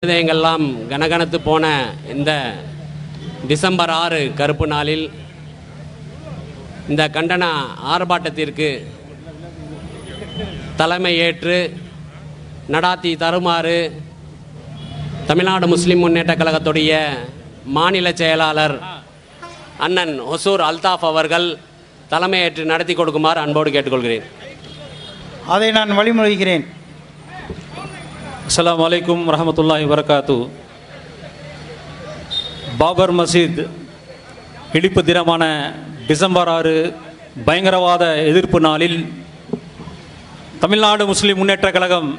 இதயங்கள்லாம் கனகனத்து போன இந்த டிசம்பர் 6 கருப்பு நாளில் இந்த கண்டன ஆர்ப்பாட்டத்திற்கு தலைமை ஏற்று நடாத்தி தருமாறு தமிழ்நாடு முஸ்லிம் முன்னேற்ற கழகத்துடைய மாநில செயலாளர் அண்ணன் ஹொசூர் அல்தாஃப் அவர்கள் தலைமையேற்று நடத்தி கொடுக்குமாறு அன்போடு கேட்டுக்கொள்கிறேன். அதை நான் வழிமொழிகிறேன். அஸ்ஸலாமு அலைக்கும் வரஹ்மத்துல்லாஹி வபரகாத்து. பாபர் மஸ்ஜித் இடிப்பு தினமான டிசம்பர் 6 பயங்கரவாத எதிர்ப்பு நாளில் தமிழ்நாடு முஸ்லிம் முன்னேற்ற கழகம்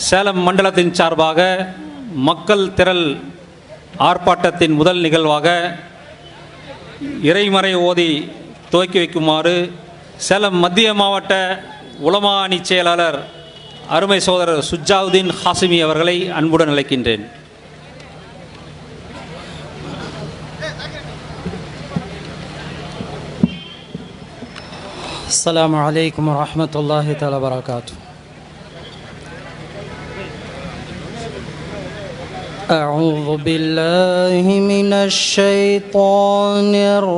சேலம் மண்டலத்தின் சார்பாக மக்கள் திரள் ஆர்ப்பாட்டத்தின் முதல் நிகழ்வாக இறைமறை ஓதி துவக்கி வைக்குமாறு சேலம் மத்திய மாவட்ட உலமா அணி செயலாளர் அருமை சகோதரர் சுஜாவுதீன் ஹாசிமி அவர்களை அன்புடன் அழைக்கின்றேன். அஸ்ஸலாமு அலைக்கும் வரஹ்மத்துல்லாஹி தஆலா வபரகாத்து. அஊது பில்லாஹி மினஷ் ஷைத்தானிர்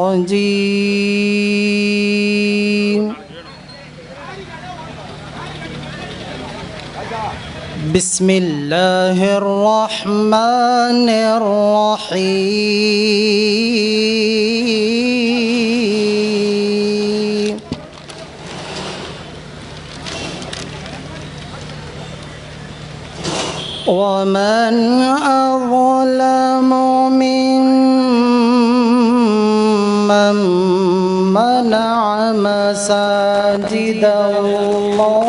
ரஜீம். பிஸ்மில்லாஹிர் ரஹ்மானிர் ரஹீம். ومن أظلم ممن منع مساجد الله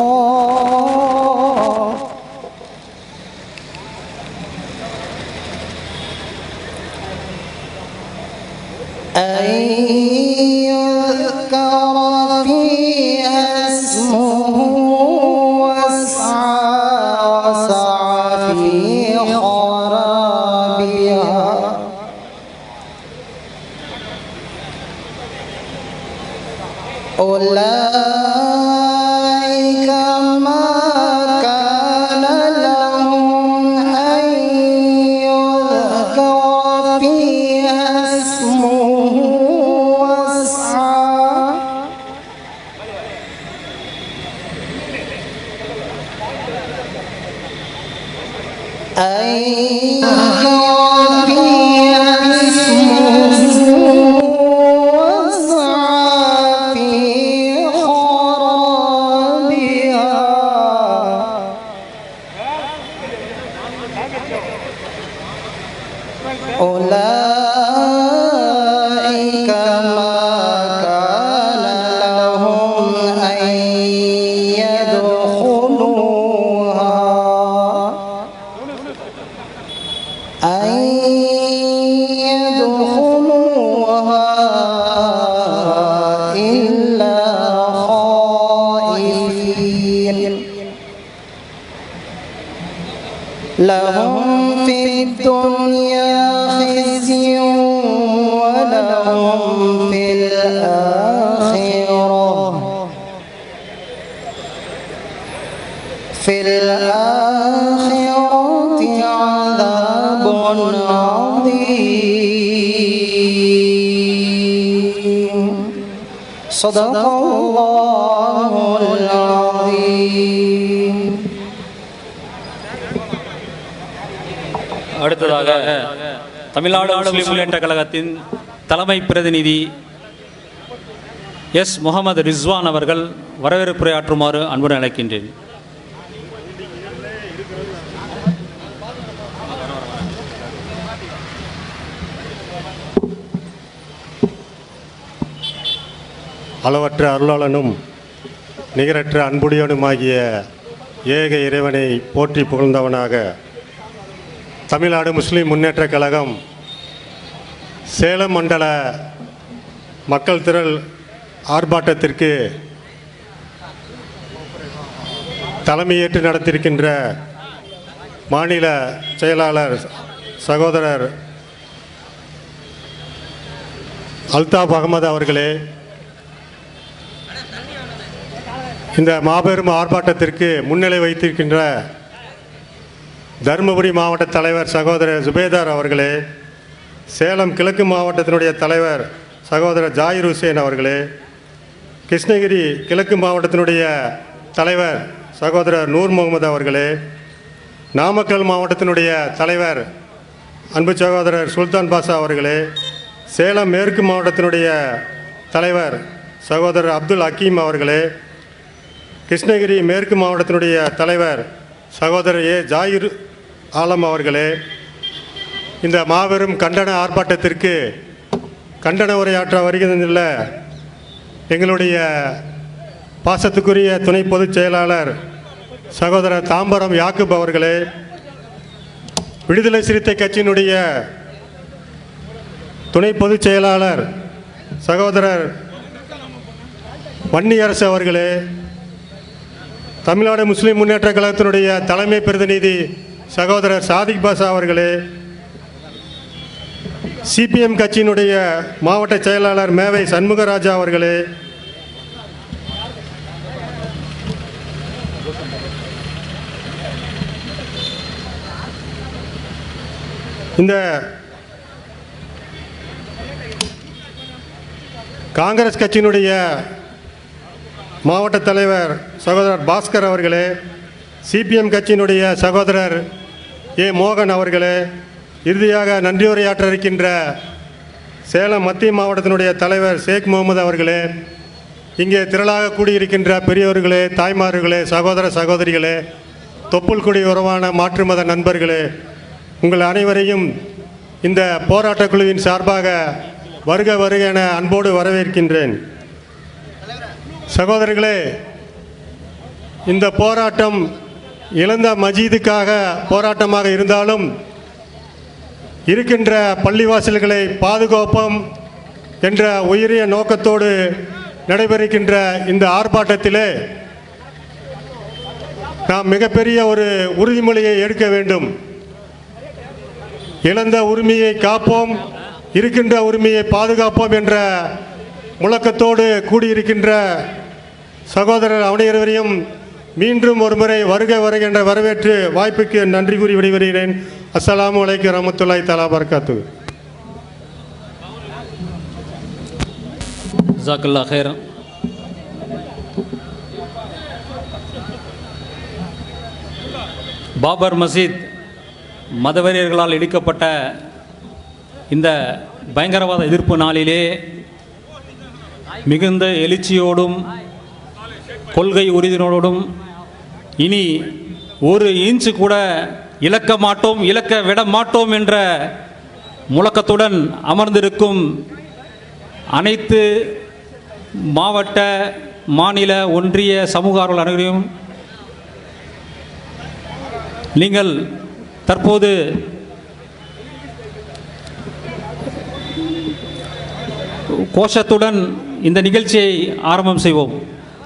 أن يذكر فيها اسمه وسعى في خرابها أولئك ما كان لهم أن يذكر فيها اسمه وسعى أولئك ما كان لهم أن يدخلوها إلا خائفين. لهم في الدنيا خزي ولهم في الآخرة عذاب عظيم. صدق الله العظيم. அடுத்ததாக தமிழ்நாடு முஸ்லிம் முன்னேற்ற கழகத்தின் தலைமை பிரதிநிதி எஸ் முகமது ரிஸ்வான் அவர்கள் வரவேற்புரையாற்றுமாறு அன்புடன் அழைக்கின்றேன். அளவற்ற அருளாளனும் நிகரற்ற அன்புடையனுமாகிய ஏக இறைவனை போற்றி புகழ்ந்தவனாக தமிழ்நாடு முஸ்லிம் முன்னேற்ற கழகம் சேலம் மண்டல மக்கள் திரள் ஆர்ப்பாட்டத்திற்கு தலைமையேற்று நடத்தியிருக்கின்ற மாநில செயலாளர் சகோதரர் அல்தாஃப் அகமது அவர்களே, இந்த மாபெரும் ஆர்ப்பாட்டத்திற்கு முன்னிலை வைத்திருக்கின்ற தருமபுரி மாவட்ட தலைவர் சகோதரர் சுபேதார் அவர்களே, சேலம் கிழக்கு மாவட்டத்தினுடைய தலைவர் சகோதரர் ஜாயிர் ஹுசேன் அவர்களே, கிருஷ்ணகிரி கிழக்கு மாவட்டத்தினுடைய தலைவர் சகோதரர் நூர் முகமது அவர்களே, நாமக்கல் மாவட்டத்தினுடைய தலைவர் அன்பு சகோதரர் சுல்தான் பாஷா அவர்களே, சேலம் மேற்கு மாவட்டத்தினுடைய தலைவர் சகோதரர் அப்துல் ஹக்கீம் அவர்களே, கிருஷ்ணகிரி மேற்கு மாவட்டத்தினுடைய தலைவர் சகோதரர் ஏ ஜாயிர் ஆலம் அவர்களே, இந்த மாபெரும் கண்டன ஆர்ப்பாட்டத்திற்கு கண்டன உரையாற்ற வருகின்ற எங்களுடைய பாசத்துக்குரிய துணை பொதுச் செயலாளர் சகோதரர் தாம்பரம் யாக்கூப் அவர்களே, விடுதலை சிறுத்தை கட்சியினுடைய துணை பொதுச் செயலாளர் சகோதரர் வன்னியரசு அவர்களே, தமிழ்நாடு முஸ்லிம் முன்னேற்ற கழகத்தினுடைய தலைமை பிரதிநிதி சகோதரர் சாதிக் பாஷா அவர்களே, சிபிஎம் கட்சியினுடைய மாவட்ட செயலாளர் மேவை சண்முகராஜா அவர்களே, இந்த காங்கிரஸ் கட்சியினுடைய மாவட்ட தலைவர் சகோதரர் பாஸ்கர் அவர்களே, சிபிஎம் கட்சியினுடைய சகோதரர் ஏ மோகன் அவர்களே, இறுதியாக நன்றியுரையாற்ற இருக்கின்ற சேலம் மத்திய மாவட்டத்தினுடைய தலைவர் ஷேக் முகமது அவர்களே, இங்கே திரளாக கூடியிருக்கின்ற பெரியவர்களே, தாய்மார்களே, சகோதர சகோதரிகளே, தொப்புள் குடி உறவான மாற்று மத நண்பர்களே, உங்கள் அனைவரையும் இந்த போராட்டக் குழுவின் சார்பாக வருக வருக என அன்போடு வரவேற்கின்றேன். சகோதரர்களே, இந்த போராட்டம் இழந்த மஜீதுக்காக போராட்டமாக இருந்தாலும் இருக்கின்ற பள்ளிவாசல்களை பாதுகாப்போம் என்ற உயரிய நோக்கத்தோடு நடைபெறுகின்ற இந்த ஆர்ப்பாட்டத்திலே நாம் மிகப்பெரிய ஒரு உறுதிமொழியை எடுக்க வேண்டும். இழந்த உரிமையை காப்போம், இருக்கின்ற உரிமையை பாதுகாப்போம் என்ற முழக்கத்தோடு கூடியிருக்கின்ற சகோதரர் அனைவரையும் மீண்டும் ஒருமுறை வருக வருக என்ற வரவேற்று வாய்ப்புக்கு நன்றி கூறி விடைபெறுகிறேன். அஸ்ஸலாமு அலைக்கும் வரஹ்மத்துல்லாஹி தஆலா பரக்காத்துஹு. ஜஸாக்கல்லா ஹைர். பாபர் மஸ்ஜித் மதவெறியர்களால் இடிக்கப்பட்ட இந்த பயங்கரவாத எதிர்ப்பு நாளிலே மிகுந்த எழுச்சியோடும் கொள்கை உறுதியோடும் இனி ஒரு இன்ச்சு கூட இழக்க மாட்டோம், இழக்க விட மாட்டோம் என்ற முழக்கத்துடன் அமர்ந்திருக்கும் அனைத்து மாவட்ட, மாநில, ஒன்றிய சமூக ஆர்வலர்கள் அனைவரையும் நீங்கள் தற்போது கோஷத்துடன் இந்த நிகழ்ச்சியை ஆரம்பம் செய்வோம்.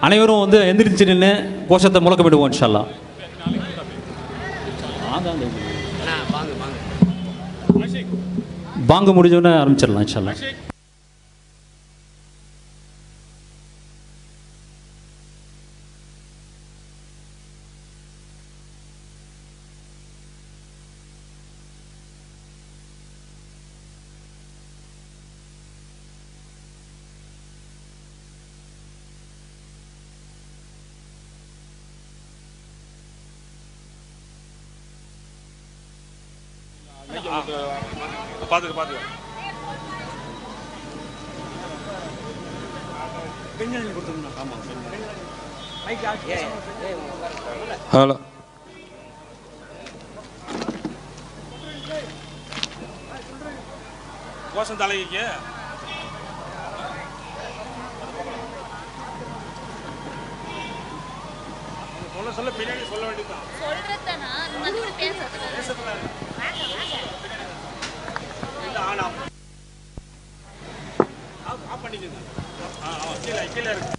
அனைவரும் எந்திரிச்சு நின்று கோஷத்தை முழக்கமிடுவோம் இன்ஷா அல்லாஹ். பாங்கு முடிஞ்சோன்னு ஆரம்பிச்சிடலாம் இன்ஷா அல்லாஹ். ஹலோ, கோஷம் தலைக்கு சொல்ல பின்னாடி சொல்ல வேண்டியதுதான். சொல்றதனா மறுபடியும் பேசுறது ஆஃப் பண்ணிக்கங்க. கீழே கீழே இருக்கு.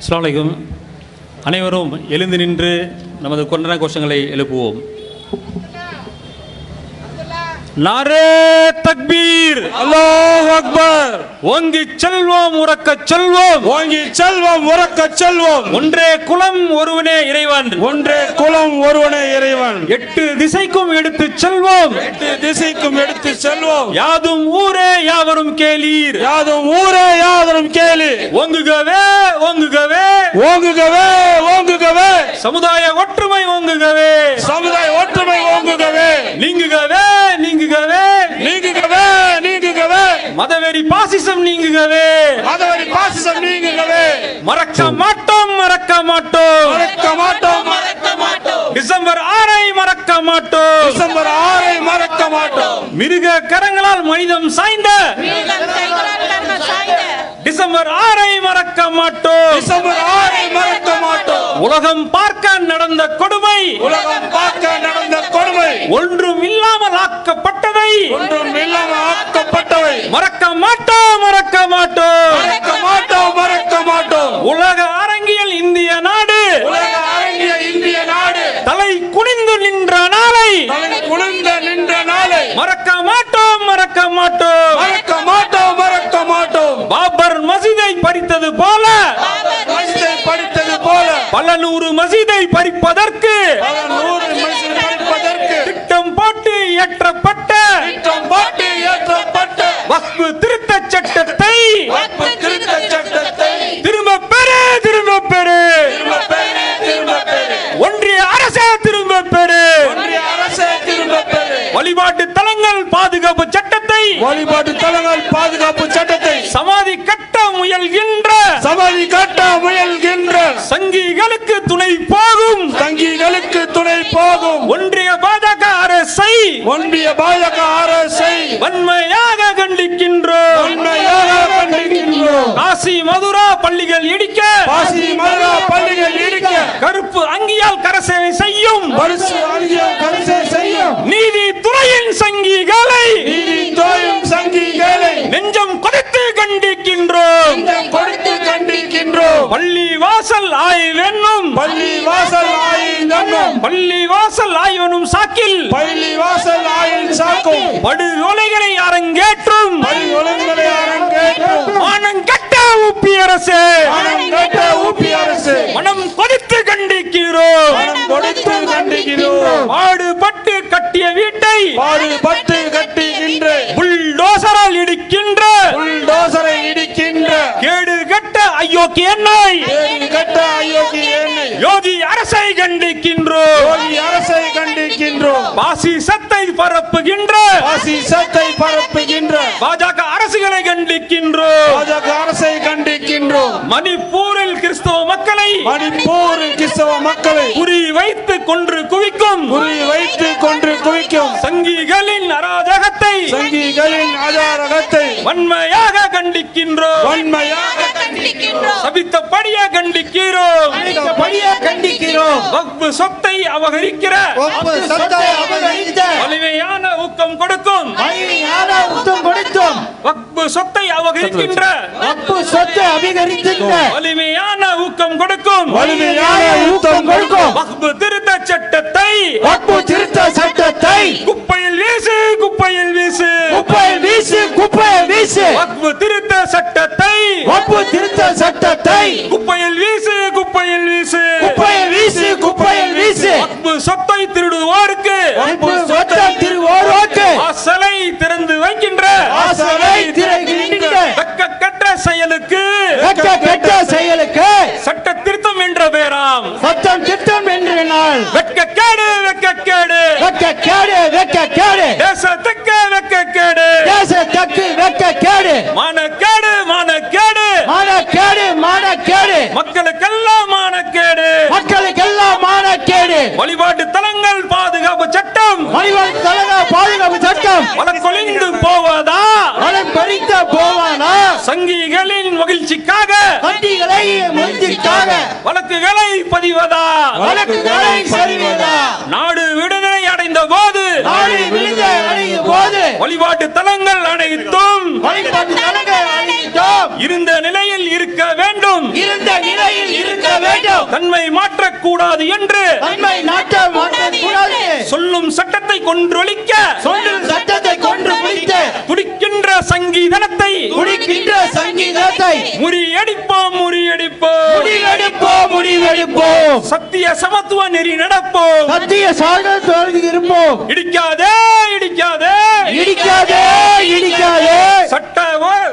அஸ்ஸலாமு அலைக்கும். அனைவரும் எழுந்து நின்று நமது கொண்டன கோஷங்களை எழுப்புவோம். நாரே தக்பீர், அல்லாஹ் அக்பர். ஓங்கி செல்வோம் உறக்க செல்வோம், ஓங்கி செல்வோம் உறக்க செல்வோம். ஒன்றே குலம் ஒருவனே இறைவன், ஒன்றே குலம் ஒருவனே இறைவன். எட்டு திசைக்கும் எடுத்து செல்வோம், எட்டு திசைக்கும் எடுத்து செல்வோம். யாதும் ஊரே யாவரும் கேளீர், யாதும் ஊரே யாவரும் கேளு. ஓங்குகவே ஓங்குகவே ஓங்குகவே ஓங்குகவே. சமுதாய ஒற்றுமை ஓங்குகவே, சமுதாய ஒற்றுமை ஓங்குகவே. நீங்குகவே நீங்குகவே நீங்குகவே நீங்குகவே. மதவெறி பாசிசம் நீங்குகவே, மதவெறி பாசிசம் நீங்குகவே. மறக்க மாட்டோம் மறக்க மாட்டோம், மறக்க மாட்டோம் மறக்க மாட்டோம். டிசம்பர் 6 மறக்க மாட்டோம், டிசம்பர் 6 மறக்க மாட்டோம். மிருக கரங்களால் மனிதம் சாய்ந்த டிசம்பர் 6 மறக்க மாட்டோம், டிசம்பர் 6 மறக்க மாட்டோம். உலகம் பார்க்க நடந்த கொடுமை, உலகம் பார்க்க நடந்த கொடுமை, ஒன்றும் இல்லாமல் ஆக்கப்பட்டதை ஒன்றும் இல்லாமல் ஆக்கப்பட்டவை மறக்க மாட்டோம் மறக்க மாட்டோம், மறக்க மாட்டோம் மறக்க மாட்டோம். உலக அரங்கியல் இந்திய நாடு உலக அரங்கிய இந்திய நாடு தலை குனிந்து நின்ற நாளை தலை குனிந்த நின்ற நாளை மறக்க மாட்டோம் மறக்க மாட்டோம், மறக்க மாட்டோம் மறக்க மாட்டோம். பாபர் மசீதை பறித்தது போல மஸ்ஜிதை படித்தது போல பல நூறு மசீதை பறிப்பதற்கு பல நூறு மஸ்ஜிதை படிப்பதற்கு திட்டம் போட்டு இயற்றப்பட்ட திட்டம் போட்டு இயற்றப்பட்ட வக்ஃப் திருத்த சட்டத்தை வக்ஃப் திருத்த சட்டத்தை திரும்ப பெறு திரும்ப பெறு, திரும்ப பெறு திரும்ப பெறு. ஒன்றிய அரசே திரும்ப பெறு, ஒன்றிய அரசே திரும்ப பெறு. வழிபாட்டு தலங்கள் பாதுகாப்பு சட்டத்தை வழிபாட்டு தலங்கள் பாதுகாப்பு சட்டத்தை சமாதி கட்ட முயல்கின்ற சமாதி கட்ட முயல்கின்ற சங்கிகளுக்கு துணை போகும் தங்கிகளுக்கு துணை போகும் ஒன்றிய பாஜக அரசை ஒன்றிய பாஜக அரசை வன்மையாக கண்டிக்கின்றோம். உண்மையாக கண்டிக்கின்றோம். காசி மதுரா பள்ளிகள் இடிக்க, பாசி மதுரா பள்ளிகள் இடிக்க, கருப்பு அங்கியால் கரசேவை செய்யும் பரிசு அணிய கரிசை செய்யும் நீதித்துறையின் சங்கிகளை நீதித்துறையும் சங்கிகளை நெஞ்சம் கொதித்து கண்டிக்கின்றோம். நெஞ்சம் கொடுத்து கண்டிக்கின்றோம். பள்ளி வாசல் ஆய்வென்னும் பள்ளி வாசல் ஆயில் என்னும் பள்ளி வாசல் ஆய்வெனும் சாக்கில் பள்ளி வாசல் ஆயில் சாக்கும் படுகொலைகளை அரங்கேற்றும் பள்ளி ஒழுங்குகளை அரங்கேற்றும் மானங்கட்ட ஊப்பி அரசு மனம் கேட்ட ஊபி அரசு மனம் கொதித்து கண்டிக்கிறோம். மனம் கொடுத்து கண்டிக்கிறோம். பாடுபட்டு கட்டிய வீட்டை பாடுபட்டு கட்டுகின்ற புல்டோசரால் இடிக்கின்ற புல்டோசரை இடிக்கின்ற கேடு கட்ட அயோக்கிய நாய் கேடு கட்ட அயோக்கி எண்ணெய் யோகி அரசை கண்டிக்கின்றோம். யோகி அரசை கண்டிக்கின்றோம். பாசிசத்தை பரப்புகின்ற பாசிசத்தை பரப்புகின்ற பாஜக அரசுகளை கண்டிக்கின்றோம். பாஜக அரசை கண்டிக்கின்றோம். மணிப்பூரில் கிறிஸ்தவ மக்களை மணிப்பூர் கிறிஸ்தவ மக்களை குறி வைத்து கொன்று குவிக்கும் குறி வைத்து கொன்று குவிக்கும் சங்கிகளின் அராஜகத்தை சங்கிகளின் அஜாரகத்தை வன்மையாக கண்டிக்கின்றோம். வன்மையாக சபித்தபடியே கண்டிக்கிறோம். கண்டிக்கிறோம். வக்ஃப் சொத்தை அபகரிக்கிற வலிமையான ஊக்கம் கொடுக்கும் கொடுத்தும் வக்பு சொத்தை அபகரிக்கின்ற வக்பு சொத்தை அபகரிக்கின்ற வலிமையான ஊக்கம் கொடுக்கும் வலிமையான ஊக்கம் கொடுக்கும் வக்பு திருத்த சட்டத்தை வக்பு திருத்த சட்டத்தை குப்பையில் வீசு குப்பையில் வீசு குப்பையில் வீசு குப்பையில் வீசு வக்பு திருத்த சட்டத்தை வக்பு திருத்த சட்டத்தை குப்பையில் வீசு குப்பையில் வீசு குப்பையில் வீசு குப்பையில் வீசு வக்பு சொத்தை திருடுவோருக்கு வக்பு சொத்தை திருவோருக்கு வாசலை திறந்து வைக்கின்ற வாசலை திறக்கின்ற வெட்கக்கெட்ட செயலுக்கு வெட்கக்கெட்ட செயலுக்கு சட்ட திருத்தம் என்ற பெயராம் சட்டம் திட்டம் என்ற நாள் வெட்கக்கேடு வெட்கக்கேடு வெட்கக்கேடு வெட்கக்கேடு தேசத்துக்கு வெட்கக்கேடு தேசத்துக்கு வெட்கக்கேடு மானக்கேடு மானக்கேடு மானக்கேடு மானக்கேடு மக்களுக்கெல்லாம் மானக்கேடு மக்களுக்கெல்லாம் மானக்கேடு வழிபாட்டு தலங்கள் பாதுகாப்பு சட்டம் மணிவாழ் தலைவர் பாதுகாப்பு சட்டம் வழக்கொழிந்து போவதா வளம் பறித்த போவானா சங்கிகளின் மகிழ்ச்சிக்காக வண்டிகளை முயற்சிக்காக வழக்குகளை பதிவதா வழக்குகளை சரிவதா நாடு விடுதலை அடைந்த போது நாடு விழுந்த அடையும் போது வழிபாட்டு தலங்கள் அனைத்தும் வழிபாட்டு தலங்கள் அனைத்தும் இருந்த நிலையில் இருக்க வேண்டும் இருந்த நிலையில் இருக்க வேண்டும் தன்மை மாற்றக்கூடாது என்று தன்மை நாட்டம் மாற்றக்கூடாது சொல்லும் சட்டத்தை கொன்றொழிக்க சொல்லும் சட்டத்தை கொன்று முடித்து துடிக்கின்ற சங்கீதனத்தை குடிக்கின்ற சங்கீதத்தை முறியடிப்போம் முறியடிப்போம் முடிவெடுப்போம் முடிவெடுப்போம் சத்திய சமத்துவ நெறி நடப்போம் சத்திய சாகர் தொடர்ந்து இருப்போம் இடிக்காதே இடிக்காதே இடிக்காதே இடிக்காதே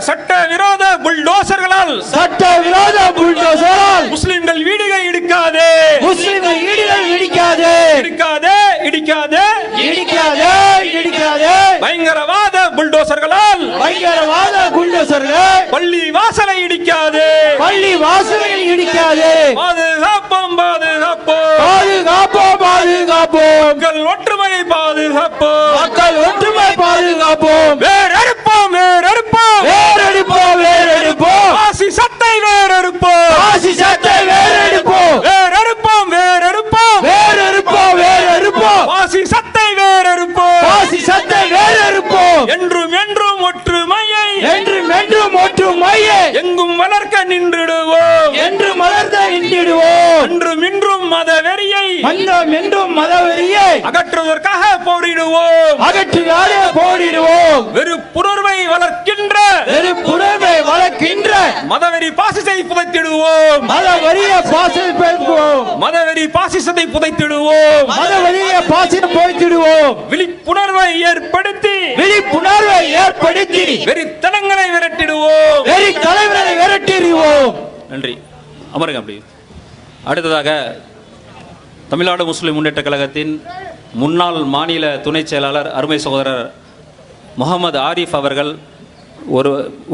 சட்ட விரோத புல்டோசர்களால் சட்ட விரோத புல்டோசரால் முஸ்லிம்கள் வீடுகள் இடிக்காதே முஸ்லிம்கள் வீடுகள் இடிக்காதே இடிக்காதே இடிக்காதே இடிக்காதே இடிக்காதே பயங்கரவாத புல்டோசர்களால் பயங்கரவாத புல்டோசர்கள் பள்ளி வாசலை இடிக்காதே பள்ளி வாசல்கள் இடிக்காதே பாதுகாப்போம் பாதுகாப்போம் பாதுகாப்போம் பாதுகாப்போம் மக்கள் ஒற்றுமை பாதுகாப்போம் மக்கள் ஒற்றுமை பாதுகாப்போம் வேறெடுப்போம் வேறெடுப்போம் வேறெடுப்போம் வேறெடுப்போம் ஆசி சட்டை வேறெடுப்போம் ஆசி சட்டை வேறெடுப்போம் வேறெடுப்போம் வேறெடுப்போம் வேறெடுப்போம் வேறெடுப்போம் ஆசி சட்டை வேறெடுப்போம் ஆசி சட்டை வேறெடுப்போம் என்றும் என்றும் ஒற்றுமையை என்றும் என்றும் ஒற்றுமையை எங்கும் வளர்க்க நின்றுடுவோம் என்று மலர்ந்த நின்றிடுவோம் என்றும் இன்றும் மத வெறியை மன்னம் என்றும் மதவெறியை அகற்றுவதற்காக போரிடுவோம் அகற்றினாலே போரிடுவோம் வெறுப்புணர்வை வளர்க்கின்ற வெறுப்புணர்வை வளர்க்கின்ற மதவெறி பாசிசை புதைத்திடுவோம் மதவெறிய பாசல் பெறுவோம் மதவெறி பாசிசத்தை புதைத்திடுவோம் மதவெறிய பாசல் போய்த்திடுவோம் விழிப்புணர்வை ஏற்படுத்தி விழிப்புணர்வை ஏற்படுத்தி வெறித்தனங்களை விரட்டிடுவோம் வெறி தலைவரை விரட்டிடுவோம். நன்றி. அமருங்க அப்படி. அடுத்ததாக தமிழ்நாடு முஸ்லிம் முன்னேற்ற கழகத்தின் முன்னாள் மாநில துணை செயலாளர் அருமை சகோதரர் முகமது ஆரிஃப் அவர்கள்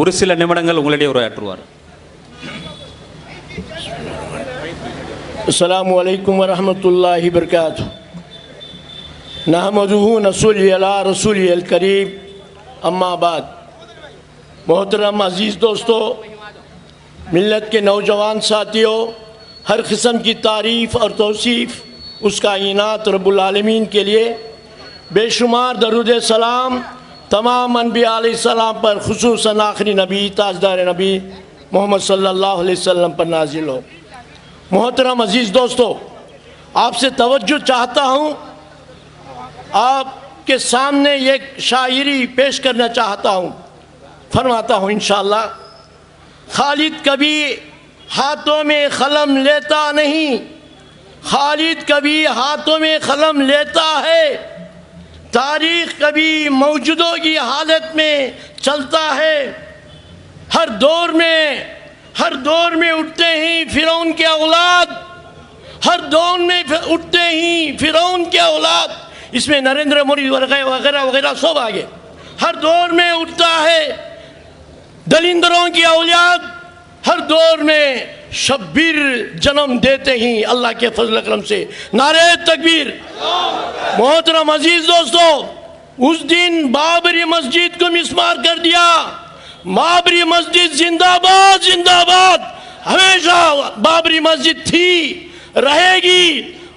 ஒரு சில நிமிடங்கள் உங்களிடையே உரையாற்றுவார். अस्सलामु अलैकुम वरहमतुल्लाहि बरकातुहू नहमदुहु नसल्ली अला रसूलिल करीम अम्मा बाद मोहतरम अज़ीज़ दोस्तों, मिल्लत के नौजवान साथियों, हर किस्म की तारीफ़ और तौसीफ़ उसका इनात रब्बुल आलमीन के लिए बेशुमार दरूद सलाम तमाम अनबिया अलैहिस्सलाम पर, खुसूसन आखिरी नबी ताजदार नबी मोहम्मद सल्लल्लाहु अलैहि वसल्लम पर नाजिल हो। मोहतरम अज़ीज़ दोस्तों, आपसे तवज्जो चाहता हूँ, आपके सामने एक शायरी पेश करना चाहता हूँ। फरमाता हूँ इंशाअल्लाह। खालिद कभी हाथों में कलम लेता नहीं, खालिद कभी हाथों में कलम लेता है, तारीख़ कभी मौजूदों की हालत में चलता है। हर दौर में उठते ही फिरौन के औलाद, हर दौर में उठते ही फिरौन के औलाद, इसमें नरेंद्र मोदी वगैरह वगैरह सब आगे। हर दौर में उठता है दलिंदरों की औलाद, हर दौर में शब्बीर जन्म देते ही अल्लाह के फजल करम से। नारे तकबीर। मोहतरम अजीज दोस्तों, उस दिन बाबरी मस्जिद को मिस्मार कर दिया। बाबरी मस्जिद जिंदाबाद जिंदाबाद। हमेशा बाबरी मस्जिद थी, रहेगी,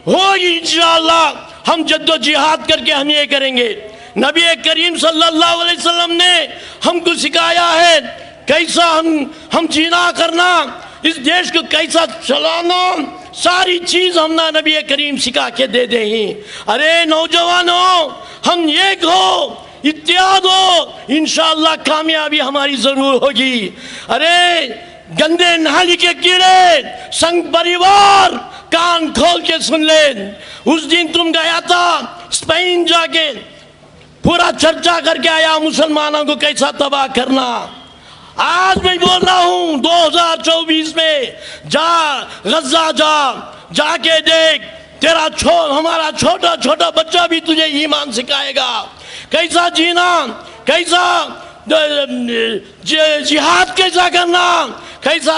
होगी इंशाअल्लाह। हम जद्दोजिहाद करके हम ये करेंगे। नबी करीम सल्लल्लाहु अलैहि वसल्लम ने हमको सिखाया है कैसा हम जीना करना, इस देश को कैसा चलाना, सारी चीज हम ना नबी करीम सिखा के दे दे ही। अरे नौजवानों, हम एक हो, इत्याद हो, इंशाअल्लाह कामयाबी हमारी जरूर होगी। अरे गंदे नाली के कीड़े, संघ परिवार, कान खोल के सुन ले। उस दिन तुम गया था स्पेन, जाके पूरा चर्चा करके आया मुसलमानों को कैसा तबाह करना। आज मैं बोल रहा हूं 2024 में जा, गजा जाके देख, तेरा हमारा छोटा छोटा बच्चा भी तुझे ईमान सिखाएगा, कैसा जीना, कैसा जिहाद कैसा करना, कैसा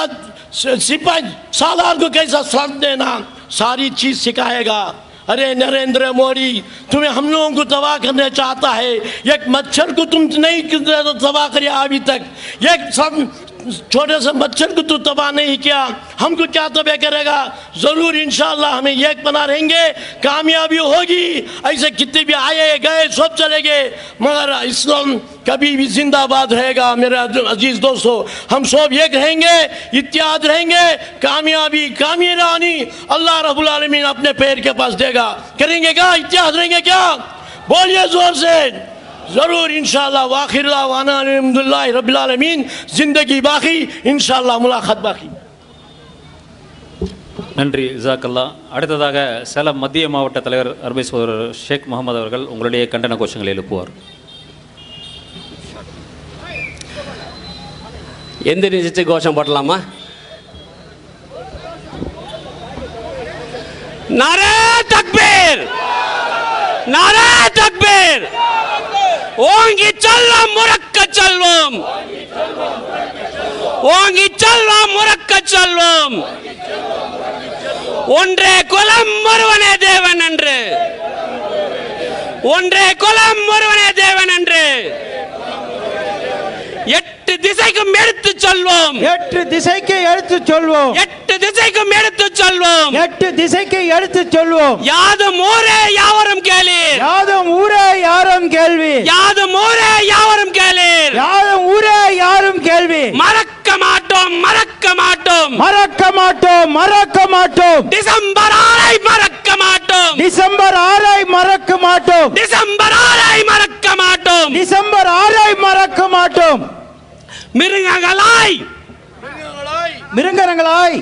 सिपाही सालार को कैसा साथ देना, सारी चीज सिखाएगा। अरे नरेंद्र मोदी तुम्हें हम लोगों को तबाह करना चाहता है, एक मच्छर को तुम नहीं तबाह किया अभी तक, एक सब छोटे से मच्छर को तो तबाह नहीं किया, हमको क्या तबाह करेगा। जरूर इंशाअल्लाह हमें एक बना रहेंगे, कामयाबी होगी। ऐसे कितने भी आए गए सब चले गए, मगर इस्लाम कभी भी जिंदाबाद रहेगा। मेरे अजीज दोस्तों, हम सब एक रहेंगे, इत्याद रहेंगे, कामयाबी कामयाबी अल्लाह रब्बुल आलमीन अपने पैर के पास देगा। करेंगे क्या? इत्याद रहेंगे क्या? बोलिए जोर से। जरूर इंशाअल्लाह। वाखिर दावाना अल्हम्दुलिल्लाहि रब्बिल आलमीन। जिंदगी बाकी, इंशाअल्लाह मुलाकात बाकी। நன்றி ஜாக்கல்லா. அடுத்ததாக சேலம் மத்திய மாவட்ட தலைவர் அருமை சகோதரர் ஷேக் முகமது அவர்கள் உங்களுடைய கண்டன கோஷங்களை எழுப்புவார். எந்திரிச்சு கோஷம் போடலாமா? நாரே தக்பீர், நாரே தக்பீர். ஓங்கி செல்வோம், முறக்க செல்வோம், ஓங்கி செல்வோம், முறக்க செல்வோம். ஒன்றே குலம் ஒருவனே தேவன் என்று, ஒன்றே குலம் ஒருவனே தேவன் என்று எட்டு திசைக்கும் எடுத்து சொல்வோம், எட்டு திசைக்கு எடுத்து சொல்வோம், எட்டு திசைக்கும் எடுத்து சொல்வோம், எட்டு திசைக்கு எடுத்து சொல்வோம். யாதும் ஊரே யாவரும் கேளீர், யாதும் ஊரே யாரும் கேள்வி, யாதும் ஊரே யாவரும் கேளீர். யாதும் ஊரே யாரும் கேள்வி. மறக்க மாட்டோம், மறக்க மாட்டோம், மறக்க மாட்டோம், மறக்க மாட்டோம். டிசம்பர் 6 மறக்க மாட்டோம், டிசம்பர் 6 மறக்க மாட்டோம், டிசம்பர் 6 மறக்க மாட்டோம். டிசம்பர் 6 மறக்க மாட்டோம். மிருகங்களாய் மிருகங்களாய்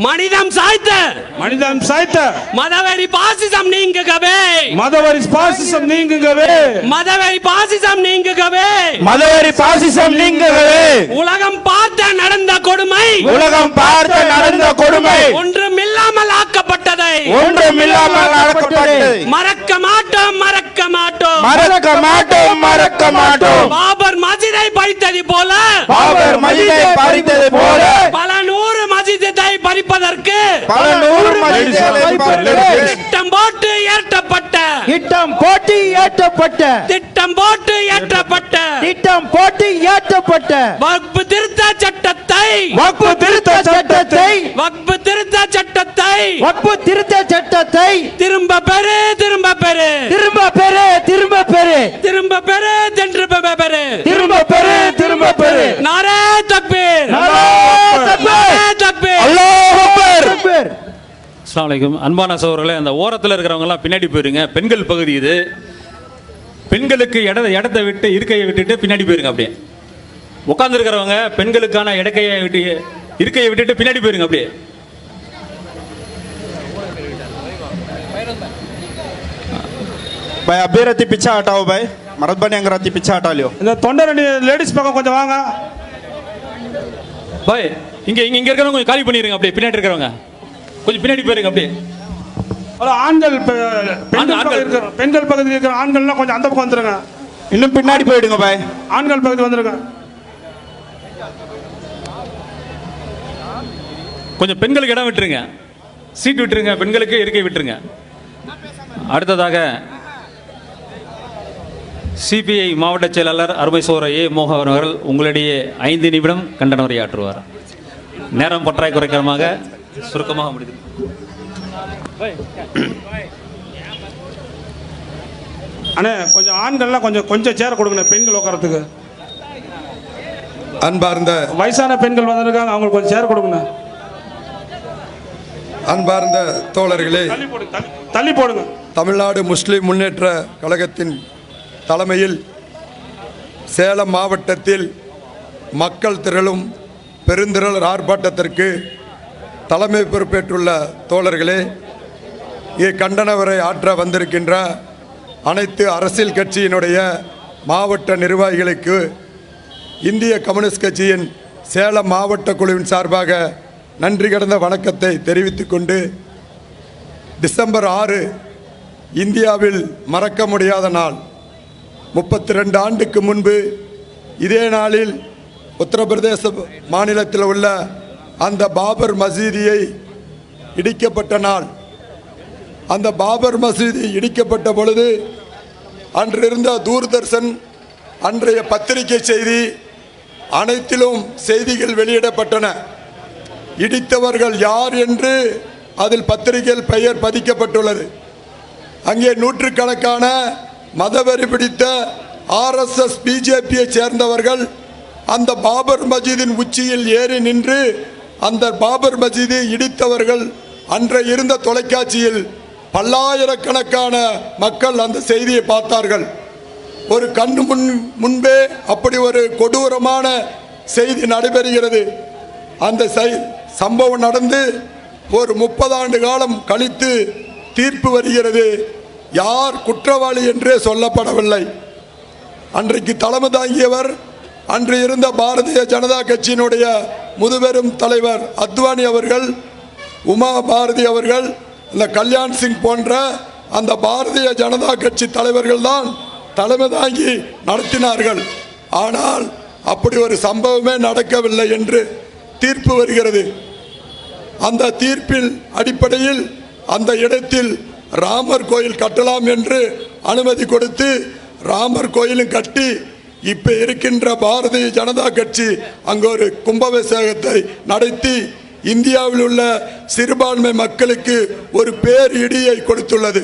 மனிதம் சாய்த்த, மனிதம் சாய்த்த மதவெறி பாசிசம் நீங்குகவே, மதவெறி பாசிசம் நீங்குகவே, மதவெறி பாசிசம் நீங்குகவே, மதவெறி பாசிசம் நீங்குகவே. உலகம் பார்த்த நடந்த கொடுமை, உலகம் பார்த்த நடந்த கொடுமை ஒன்றுமில்லாமல் ஆக்கப்பட்டதை, ஒன்றுமில்லாமல் ஆக்கப்பட்டது மறக்க மாட்டோம், மறக்க மாட்டோம், மறக்க மாட்டோம், மறக்க மாட்டோம். பாபர் மஸ்ஜிதை பறித்தது போல, பாபர் மஸ்ஜிதை பறித்தது போல பல நூறு மஸ்ஜிதை பறிப்பதற்கு பல நூறு மஸ்ஜிதை பறிப்பதற்கு திட்டம் போட்டு ஏற்றப்பட்ட, திட்டம் போட்டு ஏற்றப்பட்ட, திட்டம் போட்டு ஏற்றப்பட்ட திட்டம் போட்டு ஏற்றப்பட்ட வக்ஃப் திருத்த சட்டத்தை, வக்ஃப் திருத்த சட்டத்தை, வக்ஃப் திருத்த சட்டத்தை வக்ஃப் திருத்த சட்டத்தை திரும்ப பெறு, திரும்ப பெறு, திரும்ப பெறு, திரும்ப பெறு, திரும்ப பெறு, திரும்ப பெறு, திரும்ப பெறு, திரும்ப பெறு. நாரே தக்பீர், நாரே தக்பீர், நாரே தக்பீர். அல்லாஹ் அக்பர். அஸ்ஸலாமு அலைக்கும். அன்பான சகோதரர்களே, அந்த ஓரத்தில் இருக்கிறவங்கலாம் பின்னாடி போயிருங்க. பெண்கள் பகுதி இது. பெண்களுக்கு இடத்தை விட்டு இருக்கையை விட்டுட்டு பின்னாடி போயிருங்க. அப்படியே உட்கார்ந்து இருக்கிறவங்க பெண்களுக்கான இடக்கையை விட்டு இருக்கையை விட்டுட்டு பின்னாடி போயிருங்க. அப்படியே भाई अभी रत्ती पीछे हटाओ भाई, मरद बने अंगराती पीछे हटा लियो. இந்த தொண்டரணி லேடிஸ் பக்கம் கொஞ்சம் வாங்க. பாய் இங்க இங்க இங்க இருக்கிறவங்க கொஞ்சம் காலி பண்ணிருங்க. அப்படியே பின்னாடி இருக்கிறவங்க கொஞ்சம் பின்னாடி போயிருங்க. அப்படியே ஆண்கள் பெண்கள் பகுதியில் இருக்கிற ஆண்கள்லாம் கொஞ்சம் அந்த பக்கம் வந்துருங்க. இன்னும் பின்னாடி போயிடுங்க பாய். ஆண்கள் பகுதி வந்துருங்க. கொஞ்சம் பெண்களுக்கு இடம் விட்டுருங்க, சீட் விட்டுருங்க, பெண்களுக்கு இருக்கை விட்டுருங்க. அடுத்ததாக சிபிஐ மாவட்ட செயலாளர் அருமை சகோதரர் ஏ மோகன் அவர்கள் உங்களிடையே 5 நிமிடம் கண்டன உரையாற்றுவார். நேரம் பற்றாக்குறைக்காக சுருக்கமாக முடிது. அண்ணே கொஞ்சம் ஆண்கள்லாம் கொஞ்சம் சேர கொடுங்க பெண்கள் உட்காரத்துக்கு. அன்பார்ந்த வயசான பெண்கள் வந்திருக்காங்க, அவங்களுக்கு கொஞ்சம் சேர் கொடுங்க. அன்பார்ந்த தோழர்களே, தள்ளி போடுங்க. தமிழ்நாடு முஸ்லிம் முன்னேற்ற கழகத்தின் தலைமையில் சேலம் மாவட்டத்தில் மக்கள் திரளும் பெருந்திரள் ஆர்ப்பாட்டத்திற்கு தலைமை பொறுப்பேற்றுள்ள தோழர்களே, இங்கே கண்டன உரை ஆற்ற வந்திருக்கின்ற அனைத்து அரசியல் கட்சியினுடைய மாவட்ட நிர்வாகிகளுக்கு இந்திய கம்யூனிஸ்ட் கட்சியின் சேலம் மாவட்ட குழுவின் சார்பாக நன்றி கடந்த வணக்கத்தை தெரிவித்துக் கொண்டு, டிசம்பர் 6 இந்தியாவில் மறக்க முடியாத நாள். 32 ஆண்டுக்கு முன்பு இதே நாளில் உத்தரப்பிரதேச மாநிலத்தில் உள்ள அந்த பாபர் மசீதியை இடிக்கப்பட்ட நாள். அந்த பாபர் மசீதி இடிக்கப்பட்ட பொழுது அன்றிருந்த தூர்தர்ஷன், அன்றைய பத்திரிகை செய்தி அனைத்திலும் செய்திகள் வெளியிடப்பட்டன. இடித்தவர்கள் யார் என்று அதில் பத்திரிகையில் பெயர் பதிக்கப்பட்டுள்ளது. அங்கே நூற்றுக்கணக்கான மதவெறி பிடித்த RSS பிஜேபியை சேர்ந்தவர்கள் அந்த பாபர் மசீதின் உச்சியில் ஏறி நின்று அந்த பாபர் மசீதை இடித்தவர்கள் அன்றைய இருந்த தொலைக்காட்சியில் பல்லாயிரக்கணக்கான மக்கள் அந்த செய்தியை பார்த்தார்கள். ஒரு கண்ணு முன்பே அப்படி ஒரு கொடூரமான செய்தி நடைபெறுகிறது. அந்த சம்பவம் நடந்து ஒரு 30 ஆண்டு காலம் கழித்து தீர்ப்பு வருகிறது. யார் குற்றவாளி என்றே சொல்லப்படவில்லை. அன்றைக்கு தலைமை தாங்கியவர் அன்று இருந்த பாரதிய ஜனதா கட்சியினுடைய முதுபெரும் தலைவர் அத்வானி அவர்கள், உமா பாரதி அவர்கள், இந்த கல்யாண் சிங் போன்ற அந்த பாரதிய ஜனதா கட்சி தலைவர்கள் தான் தலைமை தாங்கி நடத்தினார்கள். ஆனால் அப்படி ஒரு சம்பவமே நடக்கவில்லை என்று தீர்ப்பு வருகிறது. அந்த தீர்ப்பில் அடிப்படையில் அந்த இடத்தில் ராமர் கோயில் கட்டலாம் என்று அனுமதி கொடுத்து ராமர் கோயிலும் கட்டி இப்ப இருக்கின்ற பாரதிய ஜனதா கட்சி அங்கு ஒரு கும்பாபிஷேகத்தை நடத்தி இந்தியாவில் உள்ள சிறுபான்மை மக்களுக்கு ஒரு பேர் இடியை கொடுத்துள்ளது.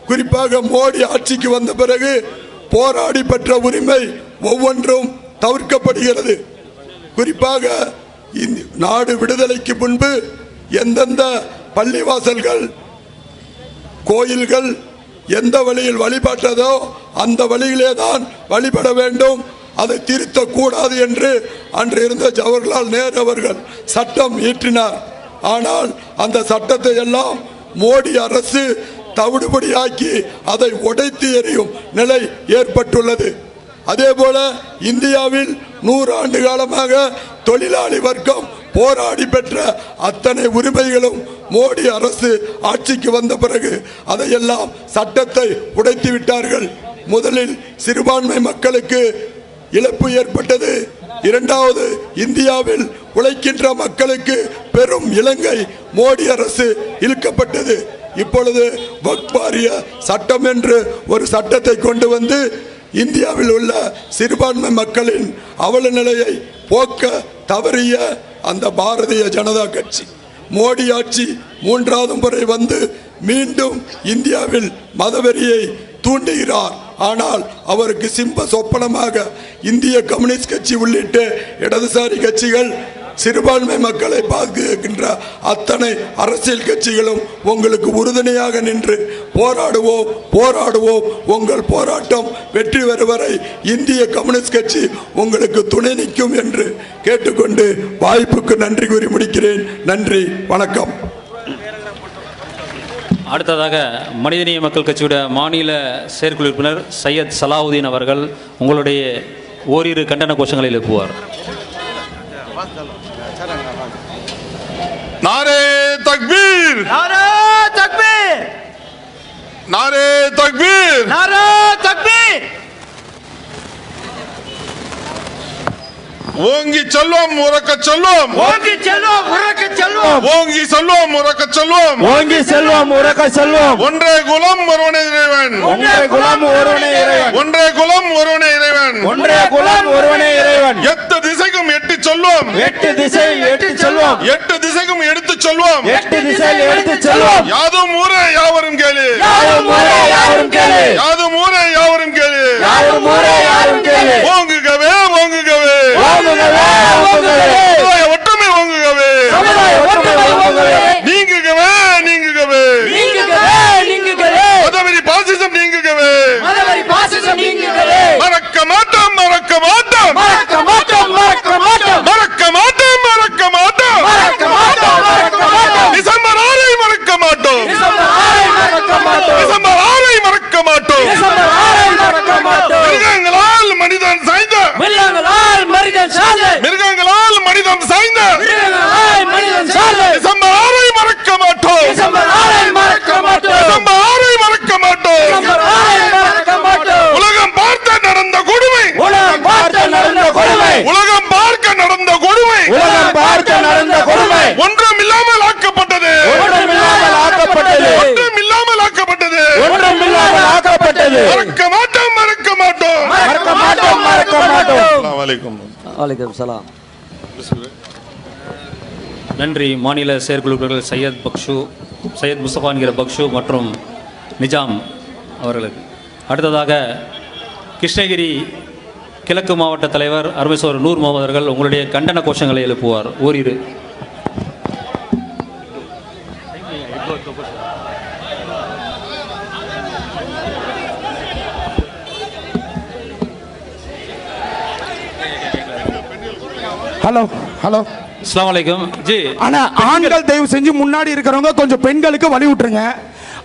குறிப்பாக மோடி ஆட்சிக்கு வந்த பிறகு போராடி பெற்ற உரிமை ஒவ்வொன்றும் தவிர்க்கப்படுகிறது. குறிப்பாக நாடு விடுதலைக்கு முன்பு எந்தெந்த பள்ளிவாசல்கள், கோயில்கள் எந்த வழியில் வழிபட்டதோ அந்த வழியிலே தான் வழிபட வேண்டும், அதை திருத்தக்கூடாது என்று அன்று இருந்த ஜவஹர்லால் நேரு அவர்கள் சட்டம் இயற்றினார். ஆனால் அந்த சட்டத்தை எல்லாம் மோடி அரசு தவிடுபடியாக்கி அதை உடைத்து எறியும் நிலை ஏற்பட்டுள்ளது. அதே போல இந்தியாவில் 100 ஆண்டு காலமாக தொழிலாளி வர்க்கம் போராடி பெற்ற அத்தனை உரிமைகளும் மோடி அரசு ஆட்சிக்கு வந்த பிறகு அதையெல்லாம் சட்டத்தை உடைத்து விட்டார்கள். முதலில் சிறுபான்மை மக்களுக்கு இழப்பு ஏற்பட்டது. இரண்டாவது, இந்தியாவில் உழைக்கின்ற மக்களுக்கு பெரும் இலங்கை மோடி அரசு இழுக்கப்பட்டது. இப்பொழுது வக்ஃப் வாரிய சட்டம் என்று ஒரு சட்டத்தை கொண்டு வந்து இந்தியாவில் உள்ள சிறுபான்மை மக்களின் அவல நிலையை போக்க தவறிய அந்த பாரதிய ஜனதா கட்சி மோடி ஆட்சி 3வது முறை வந்து மீண்டும் இந்தியாவில் மதவெறியை தூண்டுகிறார். ஆனால் அவருக்கு சிம்ப சொப்பனமாக இந்திய கம்யூனிஸ்ட் கட்சி உள்ளிட்ட இடதுசாரி கட்சிகள், சிறுபான்மை மக்களை பாதுகாக்கின்ற அத்தனை அரசியல் கட்சிகளும் உங்களுக்கு உறுதுணையாக நின்று போராடுவோம். உங்கள் போராட்டம் வெற்றி பெறும் வரை இந்திய கம்யூனிஸ்ட் கட்சி உங்களுக்கு துணை நிற்கும் என்று கேட்டுக்கொண்டு வாய்ப்புக்கு நன்றி கூறி முடிக்கிறேன். நன்றி, வணக்கம். அடுத்ததாக மனிதநேய மக்கள் கட்சியுடைய மாநில செயற்குழு உறுப்பினர் சையத் சலாவுதீன் அவர்கள் உங்களுடைய ஓரிரு கண்டன கோஷங்களை எழுப்புவார். नारे तकबीर, नारे तकबीर, नारे तकबीर, नारे तकबीर. ஓங்கி செல்வோம் உறக்க செல்வோம், ஓங்கி செல்வோம் உறக்க செல்வோம், ஓங்கி செல்வோம் உறக்க செல்வோம், ஓங்கி செல்வோம் உறக்க செல்வோம். ஒன்றே குலம் ஒருவனே இறைவன், ஒன்றே குலம் ஒருவனே இறைவன், ஒன்றே குலம் ஒருவனே இறைவன், ஒன்றே குலம் ஒருவனே இறைவன். எட்டு திசைக்கும் எட்டு சொல்வோம், எட்டு திசை எட்டு செல்வோம், எட்டு திசைக்கும் எடுத்து சொல்வோம், எட்டு திசையில் எடுத்து செல்வோம். யாதும் ஊரே யாவரும் கேளு, யாரும் ஊரே யாரும் கேளு, யாதும் ஊரே யாவரும் கேளு, யாரும் ஊரே யாரும் கேளு. ஓங்குகவே ஓங்குகவே ஓங்குகவே மறக்க மாட்டோம் மறக்க மாட்டோம் மறக்க மாட்டோம் மறக்க மாட்டோம். அஸ்ஸலாமு அலைக்கும். வலைக்கம் சலாம். நன்றி. மாநில செயற்குழுக்கள் சையத் முஸ்தபா என்கிற பக்ஷு மற்றும் நிஜாம் அவர்களுக்கு. அடுத்ததாக கிருஷ்ணகிரி கிழக்கு மாவட்ட தலைவர் அருமை சகோதரர் நூர் முகமது அவர்கள் உங்களுடைய கண்டன கோஷங்களை எழுப்புவார். ஓரிரு ஹலோ ஹலோ. அஸ்ஸலாமு அலைக்கும் ஜி. ஆனா ஆண்கள் தயவு செஞ்சு முன்னாடி இருக்கிறவங்க கொஞ்சம் பெண்களுக்கு வழி விட்டுருங்க.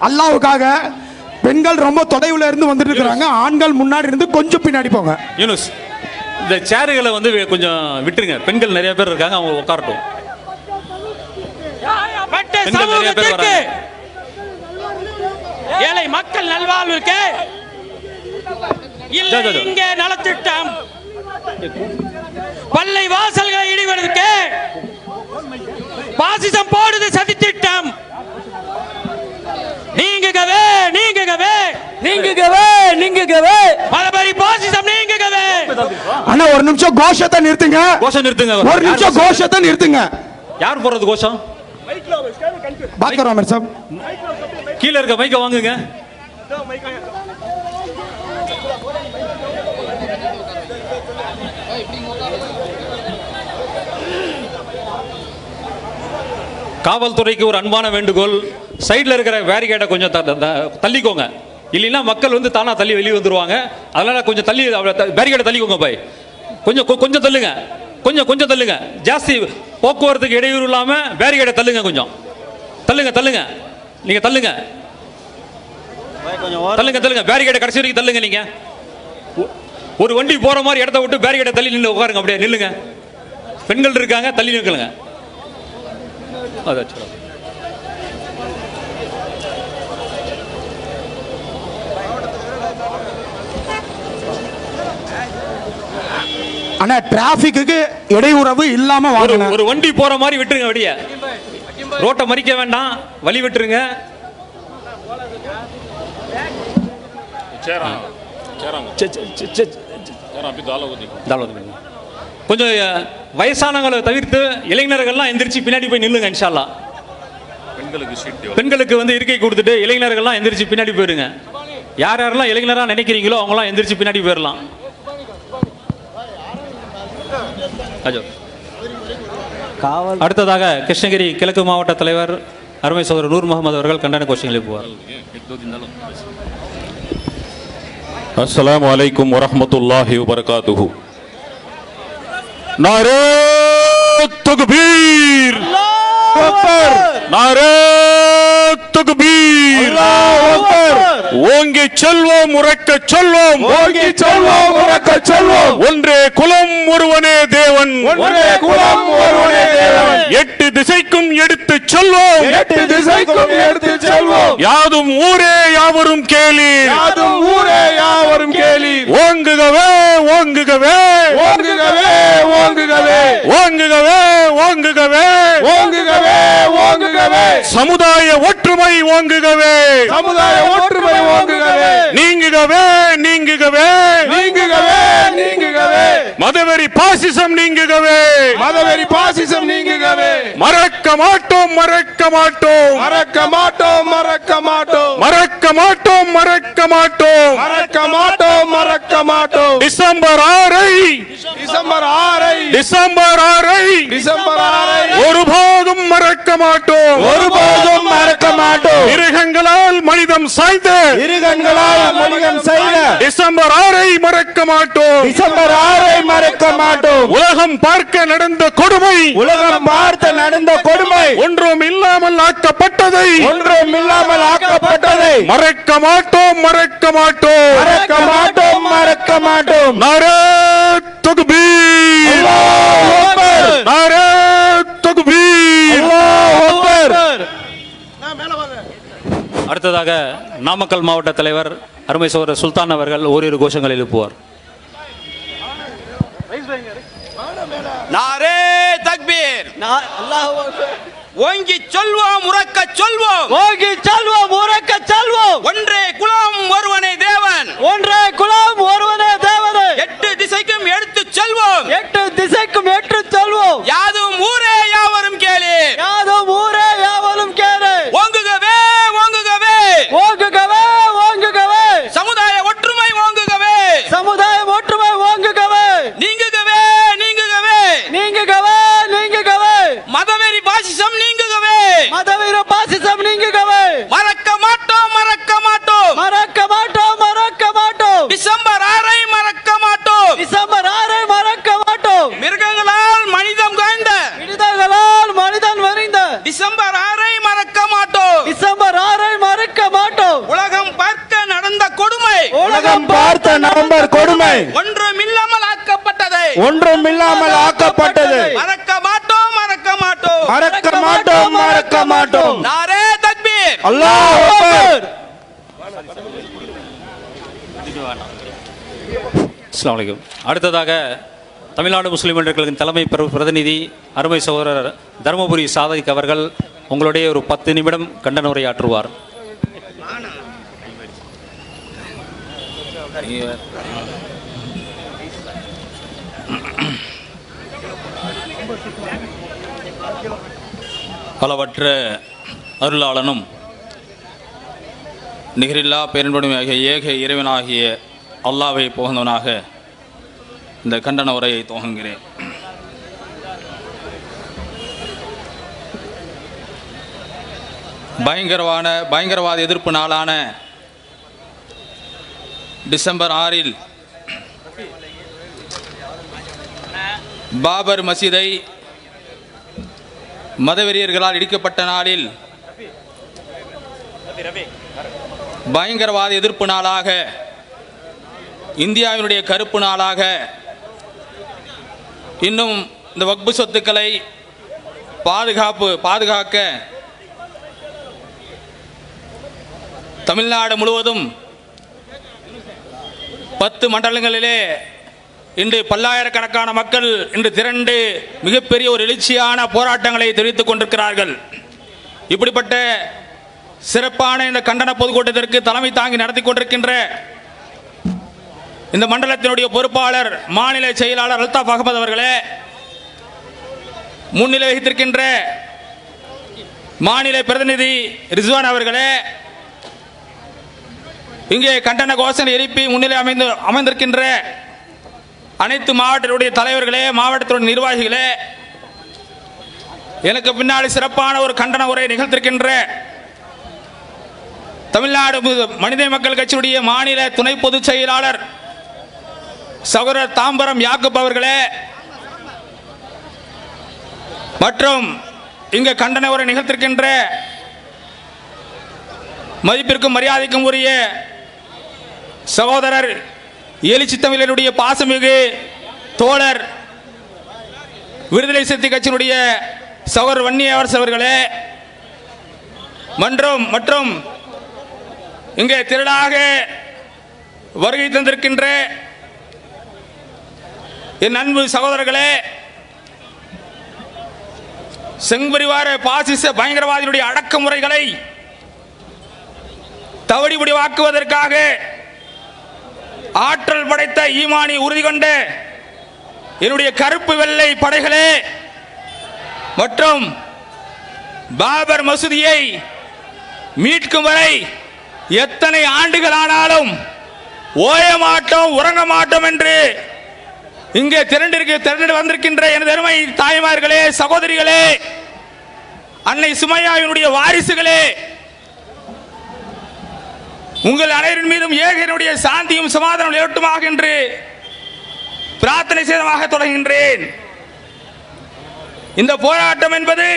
அல்லாஹ்வுக்காக பெண்கள் ரொம்ப தொலைவுல இருந்து வந்துட்டு இருக்காங்க. ஆண்கள் முன்னாடி இருந்து கொஞ்சம் பின்னாடி போங்க. யூனுஸ், இந்த சேருகளை வந்து கொஞ்சம் விட்டுருங்க. பெண்கள் நிறைய பேர் இருக்காங்க, அவங்க உட்காரட்டும். பெண்கள் நிறைய பேர் வராங்க. ஏழை மக்கள் நல்வாழ்வுக்கு இல்லை இங்கே நலத்திட்டம், பல்லை வாசல்களை இடிவதற்கு பாசிசம் போடுது சதித்திட்டம். நீங்குகவே நீங்குகவே நீங்குகவே நீங்குகவே பலபரி பாசிசம் நீங்குகவே. அண்ணா ஒரு நிமிஷம் கோஷத்தை நிறுத்துங்க. கோஷம் நிறுத்துங்க. ஒரு நிமிஷம் கோஷத்தை நிறுத்துங்க. யார் போறது கோஷம்? பாக்கர் அமர் சாப் கீழே இருக்க மைக்க வாங்குங்க. காவல்துறைக்கு ஒரு அன்பான வேண்டுகோள், சைடில் இருக்கிற பேரிகேட்டை கொஞ்சம் தள்ளிக்கோங்க. இல்லைன்னா மக்கள் வந்து தானா தள்ளி வெளியே வந்துருவாங்க. அதனால கொஞ்சம் தள்ளி பேரிகேட்டை தள்ளிக்கோங்க பாய். கொஞ்சம் தள்ளுங்க. கொஞ்சம் தள்ளுங்க. ஜாஸ்தி போக்குவரத்துக்கு இடையூறு இல்லாம பேரிகேட்டை தள்ளுங்க. கொஞ்சம் தள்ளுங்க. நீங்க தள்ளுங்க. பேரிகேட்டை கடைசி வரைக்கும் தள்ளுங்க. நீங்க ஒரு வண்டி போற மாதிரி இடத்த விட்டு பேரிகேட்டை தள்ளி நின்று உட்காருங்க. அப்படியே நில்லுங்க. பெண்கள் இருக்காங்க, தள்ளி நிற்கலுங்க. அண்ணா டிராபிக்கு இடையூறவு இல்லாம வாங்க. ஒரு வண்டி போற மாதிரி விட்டுருங்க. வெளிய ரோட்டை மறிக்க வேண்டாம், வழி விட்டுருங்க. கொஞ்சம் வயசானவங்களை தவிர்த்து இளைஞர்கள்லாம் எந்திரிச்சு பின்னாடி போய் நில்லுங்க. இன்ஷா அல்லாஹ். பெண்களுக்கு வந்து இருக்கை கொடுத்துட்டு இளைஞர்கள்லாம் எந்திரிச்சு பின்னாடி போயிருங்க. யார் யாரெல்லாம் இளைஞரா நினைக்கிறீங்களோ அவங்களாம் எந்திரிச்சு பின்னாடி போயிடலாம். அடுத்ததாக கிருஷ்ணகிரி கிழக்கு மாவட்ட தலைவர் அருமை சகோதரர் நூர் முகமது அவர்கள் கண்டன கோஷங்களை எழுப்புவார். அஸ்ஸலாமு அலைக்கும் வரஹ்மத்துல்லாஹி வபரகாத்துஹு. நாரே தக்பீர், நாரே தக்பீர், ஓங்கி செல்வோம் உறக்க செல்வோம், ஓங்கி செல்வோம் உறக்க செல்வோம். ஒன்றே குலம் ஒருவனே தேவன், ஒன்றே குலம் ஒருவனே தேவன். எட்டு திசைக்கும் எடுத்து செல்வோம், எட்டு திசைக்கும் எடுத்து செல்வோம். யாதும் ஊரே யாவரும் கேளீர், யாதும் ஊரே யாவரும் கேளீர். ஓங்குகவே ஓங்குகவே ஓங்குகவே ஓங்குகவே ஓங்குகவே ஓங்குகவே ஓங்குகவே ஓங்குகவே. சமுதாய ஒற்றுமை ஓங்குகவே, சமுதாய ஒற்றுமை ஓங்குகவே. நீங்குகவே நீங்குகவே நீங்குகவே நீங்குகவே. மதவெறி பாசிசம் நீங்குகவே, மதவெறி பாசிசம் நீங்குகவே. மறக்க மாட்டோம் மறக்க மாட்டோம் மறக்க மாட்டோம் மறக்க மாட்டோம் மறக்க மாட்டோம் மறக்க மாட்டோம் மறக்க மாட்டோம் மறக்க மாட்டோம். டிசம்பர் 6 டிசம்பர் 6 டிசம்பர் 6 டிசம்பர் 6 ஒருபோதும் மறக்க மாட்டோம், ஒருபோதும் மறக்க மாட்டோம். மிருகங்களால் மனிதம் சாய்ந்த, மிருகங்களால் மனிதம் சாய்ந்த டிசம்பர் 6 மறக்க மாட்டோம், டிசம்பர் 6 மறக்க மாட்டோம். உலகம் பார்க்க நடந்த கொடுமை, உலகம் பார்த்து நடந்த கொடுமை ஒன்றும் இல்லாமல் ஆக்கப்பட்டதை, ஒன்றும் இல்லாமல் ஆக்கப்பட்டதை மறக்க மாட்டோம் மறக்க மாட்டோம் மறக்க மாட்டோம் மறக்க மாட்டோம். நாரே தக்பீர், அல்லாஹு அக்பர், நாரே தக்பீர், அல்லாஹு அக்பர். அடுத்ததாக நாமக்கல் மாவட்ட தலைவர் அருமை சகோதரர் சுல்தான் அவர்கள் ஓரிரு கோஷங்கள் எழுப்புவார். नारे तकबीर, अल्लाहु अकबर, ஓங்கி சொல்வோம் உறக்க சொல்வோம், ஓங்கி செல்வோம் உறக்க செல்வோம். ஒன்றே குலம் ஒருவனே தேவன், ஒன்றே குலம் ஒருவனே தேவனே. எட்டு திசைக்கும் எடுத்து செல்வோம், எட்டு திசைக்கும் எட்டு செல்வோம். யாதும் ஊரே யாவரும் கேளு, யாதும் ஊரே யாவரும் கேளு. ஓங்குகவே ஓங்குகவே, ஓங்குகவே ஓங்குகவே. சமுதாய ஒற்றுமை ஓங்குகவே, சமுதாய ஒற்றுமை ஓங்குகவே. நீங்குகவே நீங்குகவே, நீங்குகவே நீங்குகவே. மதவெறி பாசிசம் நீங்குகவே, மதவீர பாசிசம் நீங்குகவே. மறக்க மாட்டோம் மறக்க மாட்டோம், மறக்க மாட்டோம் மறக்க மாட்டோம். டிசம்பர் 6 மறக்க மாட்டோம், டிசம்பர் 6 மறக்க மாட்டோம். மிருகங்களால் மனிதம் காய்ந்த விடுதலால் மனிதன் வரிந்த டிசம்பர் 6 மறக்க மாட்டோம், டிசம்பர் 6 மறக்க மாட்டோம். உலகம் பார்க்க நடந்த கொடுமை, உலகம் பார்த்த நவம்பர் கொடுமை ஒன்றுமில்லாமல் ஆக்கப்பட்டதை ஒன்றுமில்லாமல் ஆக்கப்பட்டது. மறக்க மாட்டோம் மறக்க மாட்டோம். மறக்க மாட்டோம் மறக்க மாட்டோம். நாரே தக்பீர், அல்லாஹ் அக்பர். அஸ்ஸலாமு அலைக்கும். அடுத்ததாக தமிழ்நாடு முஸ்லிம் லீக்கின் தலைமை பிரதிநிதி அருமை சகோதரர் தருமபுரி சாதிக் அவர்கள் உங்களுடைய ஒரு 10 நிமிடம் கண்டன உரையாற்றுவார். பலவற்ற அருளாளனும் நிகரில்லா பேரன்புடைமையாகிய ஏக இறைவனாகிய அல்லாஹ்வை புகழ்ந்தவனாக இந்த கண்டன உரையை துவங்குகிறேன். பயங்கரவாத எதிர்ப்பு நாளான டிசம்பர் 6 பாபர் மசீதை மதவெறியர்களால் இடிக்கப்பட்ட நாளில் பயங்கரவாத எதிர்ப்பு நாளாக, இந்தியாவினுடைய கருப்பு நாளாக, இன்னும் இந்த வக்பு சொத்துக்களை பாதுகாக்க தமிழ்நாடு முழுவதும் 10 மண்டலங்களிலே இன்று பல்லாயிரக்கணக்கான மக்கள் இன்று திரண்டு மிகப்பெரிய ஒரு எழுச்சியான போராட்டங்களை தெரிவித்துக் கொண்டிருக்கிறார்கள். இப்படிப்பட்ட சிறப்பான இந்த கண்டன பொதுக்கூட்டத்திற்கு தலைமை தாங்கி நடத்தி கொண்டிருக்கின்ற இந்த மண்டலத்தினுடைய பொறுப்பாளர் மாநில செயலாளர் அல்தாப் அகமது அவர்களே, முன்னிலை வகித்திருக்கின்ற மாநில பிரதிநிதி ரிஸ்வான் அவர்களே, இங்கே கண்டன கோஷனை எழுப்பி முன்னிலை அமைந்திருக்கின்ற அனைத்து மாவட்டத்தினுடைய தலைவர்களே, மாவட்டத்தினுடைய நிர்வாகிகளே, எனக்கு பின்னாடி சிறப்பான ஒரு கண்டன உரை நிகழ்த்திருக்கின்ற தமிழ்நாடு மனித மக்கள் கட்சியுடைய மாநில துணை பொதுச் செயலாளர் சகோதரர் தாம்பரம் யாக்கூப் அவர்களே, மற்றும் இங்கு கண்டன உரை நிகழ்த்திருக்கின்ற மதிப்பிற்கும் மரியாதைக்கும் உரிய சகோதரர் எழுச்சி தமிழருடைய பாசமிகு தோழர் விடுதலை சிறுத்தை கட்சியினுடைய சகோதரர் வன்னியரசு அவர்களே, மற்றும் இங்கே திரளாக வருகை தந்திருக்கின்ற என் அன்பு சகோதரர்களே, செங்குபரிவார பாசிச பயங்கரவாதிகளுடைய அடக்குமுறைகளை தவடி முடிவாக்குவதற்காக ஆற்றல் படைத்த ஈமானி உறுதி கொண்ட என்னுடைய கருப்பு வெள்ளை படைகளே, மற்றும் பாபர் மசூதியை மீட்கும் வரை எத்தனை ஆண்டுகள் ஓய மாட்டோம் உறங்க மாட்டோம் என்று இங்கே திரண்டு வந்திருக்கின்ற எனது அருமை தாய்மார்களே, சகோதரிகளே, அன்னை சுமையாவினுடைய வாரிசுகளே, உங்கள் அனைவரின் மீதும் ஏகனுடைய சாந்தியும் சமாதானம் நிலவட்டுமாக என்று பிரார்த்தனை செய்தமாக தொடங்குகின்றேன். இந்த போராட்டம் என்பது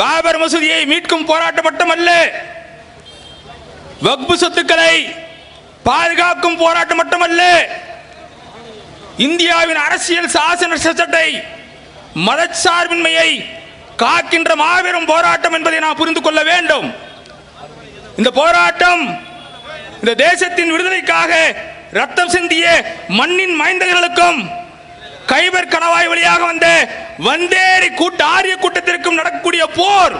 பாபர் மசூதியை மீட்கும் போராட்டம் மட்டுமல்ல, வக்பு சொத்துக்களை பாதுகாக்கும் போராட்டம் மட்டுமல்ல, இந்தியாவின் அரசியல் சாசன சட்டத்தை மதச்சார்பின்மையை காக்கின்ற மாபெரும் போராட்டம் என்பதை நாம் புரிந்து கொள்ள வேண்டும். இந்த போராட்டம் இந்த தேசத்தின் விடுதலைக்காக ரத்தம் சிந்திய மண்ணின் மைந்தர்களுக்கும் கைபர் கணவாய் வழியாக வந்த வந்தேரி ஆரிய கூட்டத்திற்கும் நடக்கக்கூடிய போர்,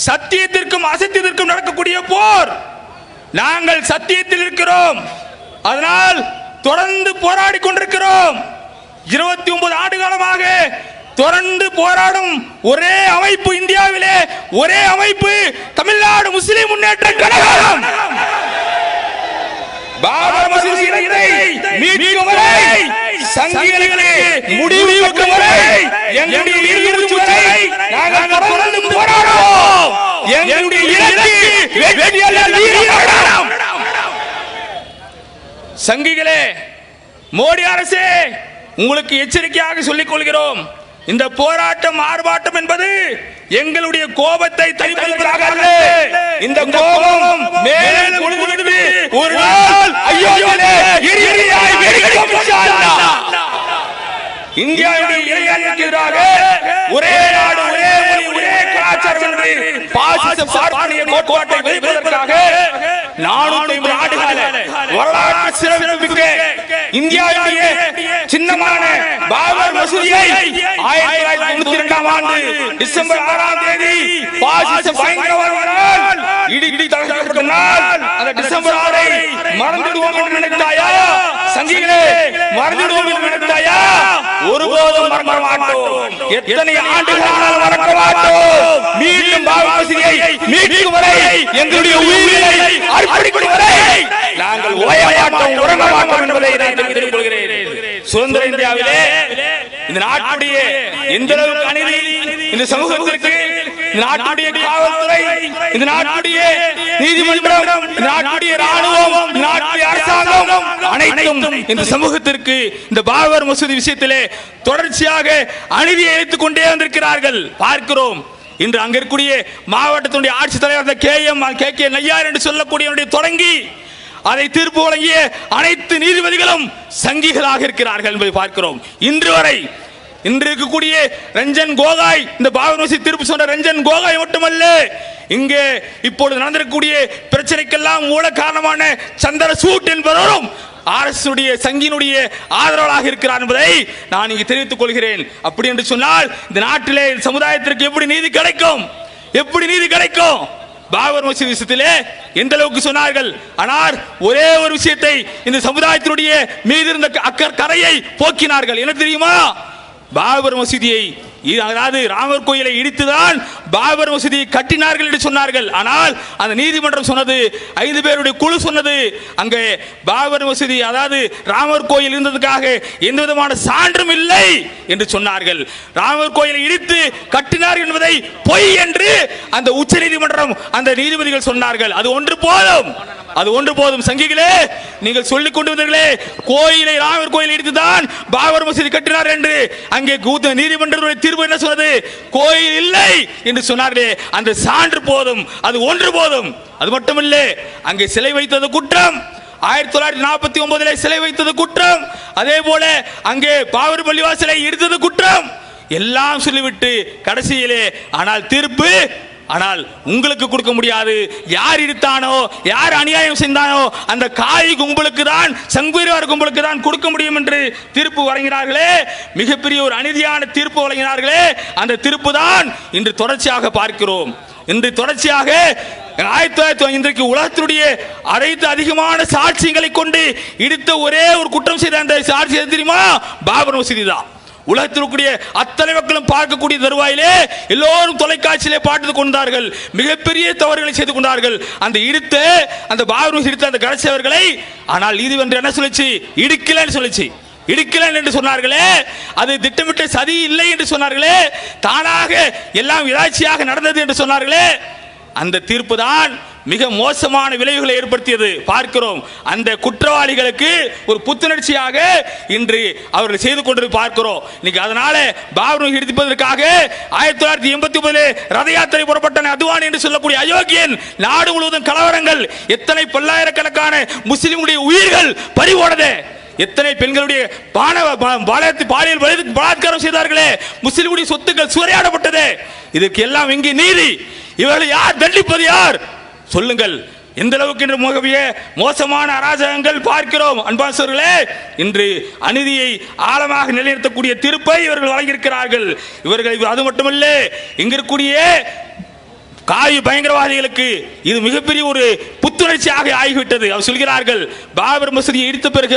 சத்தியத்திற்கும் அசத்தியத்திற்கும் நடக்கக்கூடிய போர். நாங்கள் சத்தியத்தில் இருக்கிறோம், அதனால் தொடர்ந்து போராடி கொண்டிருக்கிறோம். 29 ஆண்டு காலமாக தொடர்ந்து போராடும் ஒரே அமைப்பு இந்தியாவிலே, ஒரே அமைப்பு தமிழ்நாடு முஸ்லிம் முன்னேற்ற கழகம். பாபர் மசூதியை மீட்கும் வரை, சங்கிகளுக்கு முடிவு வைக்கும் வரை, எங்களுடைய இறுதி வரை நாங்கள் தொடர்ந்து போராடுவோம். எங்களுடைய இலக்கு வெற்றி அல்ல, வீரம். சங்கிகளே, மோடி அரசே, உங்களுக்கு எச்சரிக்கையாக சொல்லிக் கொள்கிறோம். இந்த போராட்டம் ஆர்ப்பாட்டம் என்பது எங்களுடைய கோபத்தை தணிப்பதற்காக அல்ல. இந்த கோபம் மேலும் கொழுந்து ஒரு நாள் ஐயோவிலே எரியாய் வெடிக்கும் இன்ஷாஅல்லாஹ். இந்தியாவுடைய இறையாண்மைக்கு எதிராக ஒரே நாடு, ஒரே மொழி, ஒரே கலாச்சாரம் என்று பாசிச பார்ப்பனிய கோட்பாட்டை வைப்பதற்காக 450 ஆண்டுகால வரலாற்று சிறப்புமிக்க இந்தியாவுடைய சின்னமான பாபர் மசூதியை 1992ஆம் ஆண்டு டிசம்பர் 6ஆம் தேதி பாசிச பயங்கரவாதிகளால் இடி தகர்க்கப்பட்ட நாள். அந்த டிசம்பர் 6ஐ மறந்துடுவோம் என்று நினைத்தாயா? சங்கிகளே, மறந்துடுவோம் என்று நினைத்தாயா? ஒருபோதும் மறக்க மாட்டோம். எத்தனை ஆண்டுகளால் மறக்க மாட்டோம். மீண்டும் பாபர் மசூதியை மீட்கும் வரை, எங்களுடைய உயிரை அர்ப்பணிக்கும் வரை நாங்கள் ஓய மாட்டோம், உறங்க மாட்டோம் என்பதை நான் தெரிவித்துக் கொள்கிறேன். சுதந்திர இந்தியாவிலே இந்த நாட்டுடைய எந்த அளவுக்கு அநீதி இந்த சமூகத்திற்கு, இந்த நாட்டுடைய காவல்துறை, இந்த நாட்டுடைய நீதிமன்றம், இந்த நாட்டுடைய ராணுவம், இந்த நாட்டுடைய அரசாங்கம் அனைத்தும் இந்த சமூகத்திற்கு இந்த பாபர் மசூதி விஷயத்திலே தொடர்ச்சியாக அநீதியை இழைத்துக் கொண்டே வந்திருக்கிறார்கள், பார்க்கிறோம். இன்று அங்க இருக்கக்கூடிய மாவட்டத்தினுடைய ஆட்சித்தலைவர் கே நையார் என்று சொல்லக்கூடிய தொடங்கி அதை தீர்ப்பு வழங்கிய அனைத்து நீதிபதிகளும் சங்கிகளாக இருக்கிறார்கள் என்பதை பார்க்கிறோம். இன்று வரை இன்று இருக்கக்கூடிய ரஞ்சன் கோகாய், இந்த பாபர் மசூதி தீர்ப்பு சொன்ன ரஞ்சன் கோகாய் மட்டுமல்ல, இங்கே இப்பொழுது நடந்திருக்கக்கூடிய பிரச்சனைக்கெல்லாம் மூல காரணமான சந்திரசூட் என்பவரும் அரசுடைய சங்கினுடைய ஆதரவாளராக இருக்கிறார் என்பதை நான் இங்கு தெரிவித்துக் கொள்கிறேன். அப்படி என்று சொன்னால் இந்த நாட்டிலே சமுதாயத்திற்கு எப்படி நீதி கிடைக்கும்? எப்படி நீதி கிடைக்கும்? பாபர் மசூதி விஷயத்திலே எந்த அளவுக்கு சொன்னார்கள், ஆனால் ஒரே ஒரு விஷயத்தை இந்த சமுதாயத்தினுடைய மீது இருந்த கரையை போக்கினார்கள். என்ன தெரியுமா? பாபர் மசூதியை, அதாவது ராமர் கோயிலை இடித்துதான் பாபர் மசூதியை கட்டினார்கள் என்று சொன்னார்கள். ஆனால் அந்த நீதிமன்றம் சொன்னது, 5 பேருடைய குழு சொன்னது, அங்கே பாபர் மசூதி, அதாவது ராமர் கோயில் இருந்ததுக்காக எந்த விதமான சான்றும் இல்லை என்று சொன்னார்கள். ராமர் கோயிலை இடித்து கட்டினார்கள் என்பதை பொய் என்று அந்த உச்ச நீதிமன்றம், அந்த நீதிபதிகள் சொன்னார்கள். அது ஒன்று போதும், அது ஒன்று போதும். சங்கிகளே, நீங்கள் சொல்லிக் கொண்டு வந்தீர்களே, கோயிலை, ராமர் கோயிலை இடித்துதான் பாபர் மசூதி கட்டினார் என்று. அங்கே நீதிமன்றத்துடைய தீர்ப்பு என்ன சொன்னது? கோயில் இல்லை என்று சொன்னார்களே, அந்த சான்று போதும், அது ஒன்று போதும். அது மட்டுமில்லை, அங்கே சிலை வைத்தது குற்றம். 1949 சிலை வைத்தது குற்றம். அதே போல அங்கே பாபர் பள்ளிவாசலை இடித்தது குற்றம். எல்லாம் சொல்லிவிட்டு கடைசியிலே ஆனால் தீர்ப்பு, ஆனால் உங்களுக்கு கொடுக்க முடியாது. யார் இடித்தானோ, யார் அநியாயம் செய்தானோ அந்த காய் கும்பலுக்கு தான், சங்குவார் கும்பலுக்கு தான் கொடுக்க முடியும் என்று தீர்ப்பு வழங்கினார்களே, மிகப்பெரிய ஒரு அநீதியான தீர்ப்பு வழங்கினார்களே. அந்த தீர்ப்பு தான் இன்று தொடர்ச்சியாக பார்க்கிறோம். இன்று தொடர்ச்சியாக இன்றைக்கு உலகத்தினுடைய அனைத்து அதிகமான சாட்சியங்களை கொண்டு இடித்த ஒரே ஒரு குற்றம் செய்த அந்த சாட்சி தெரியுமா? பாபர் மசூதி தான். உலகத்திற்குரிய அத்தனை மக்களும் பார்க்கக்கூடிய தருவாயிலே எல்லோரும் தொலைக்காட்சியிலே பார்த்து கொண்டார்கள். மிகப்பெரிய தவறுகளை செய்து கொண்டார்கள். அந்த இடித்த, அந்த பாபர் மசூதி இடித்த அந்த கடைசியவர்களை, ஆனால் நீதிமன்றம் என்ன சொல்லிச்சு? இடிக்கலன்னு சொல்லிச்சு. இடிக்கலன் என்று சொன்னார்களே, அது திட்டமிட்ட சதி இல்லை என்று சொன்னார்களே, தானாக எல்லாம் இராட்சியாக நடந்தது என்று சொன்னார்களே. அந்த தீர்ப்பு தான் மிக மோசமான விளைவுகளை ஏற்படுத்தியது பார்க்கிறோம். அந்த குற்றவாளிகளுக்கு ஒரு புத்துணர்ச்சியாக இன்று அவர்கள் செய்து கொண்டு பார்க்கிறோம். இன்னைக்கு அதனால பாபர் இடிப்பதற்காக 1989 ரத யாத்திரை புறப்பட்ட அத்வானி என்று சொல்லக்கூடிய அயோக்கியன் நாடு முழுவதும் கலவரங்கள், எத்தனை பல்லாயிரக்கணக்கான முஸ்லிம்களுடைய உயிர்கள் பறிபோனது, எத்தனை பெண்களுடைய பாலியல் பலாத்காரம் செய்தார்களே, முஸ்லிம்களுடைய சொத்துக்கள் சூறையாடப்பட்டது. இதற்கு எல்லாம் இங்கே நீதி. இவர்களை யார் தண்டிப்பது? யார் சொல்லுங்கள்? எந்த அளவுக்கு இன்று மிகவே மோசமான அராஜகங்கள் பார்க்கிறோம். அன்பாசர்களே, இன்று அநீதியை ஆழமாக நிலைநிறுத்தக்கூடிய தீர்ப்பை இவர்கள் வழங்கியிருக்கிறார்கள். இவர்கள் அது மட்டுமல்ல, இங்கிருக்கூடிய காவி பயங்கரவாதிகளுக்கு இது மிகப்பெரிய ஒரு புத்துணர்ச்சியாக ஆகிவிட்டது. அவர் சொல்கிறார்கள், பாபர் மசூதியை இடித்த பிறகு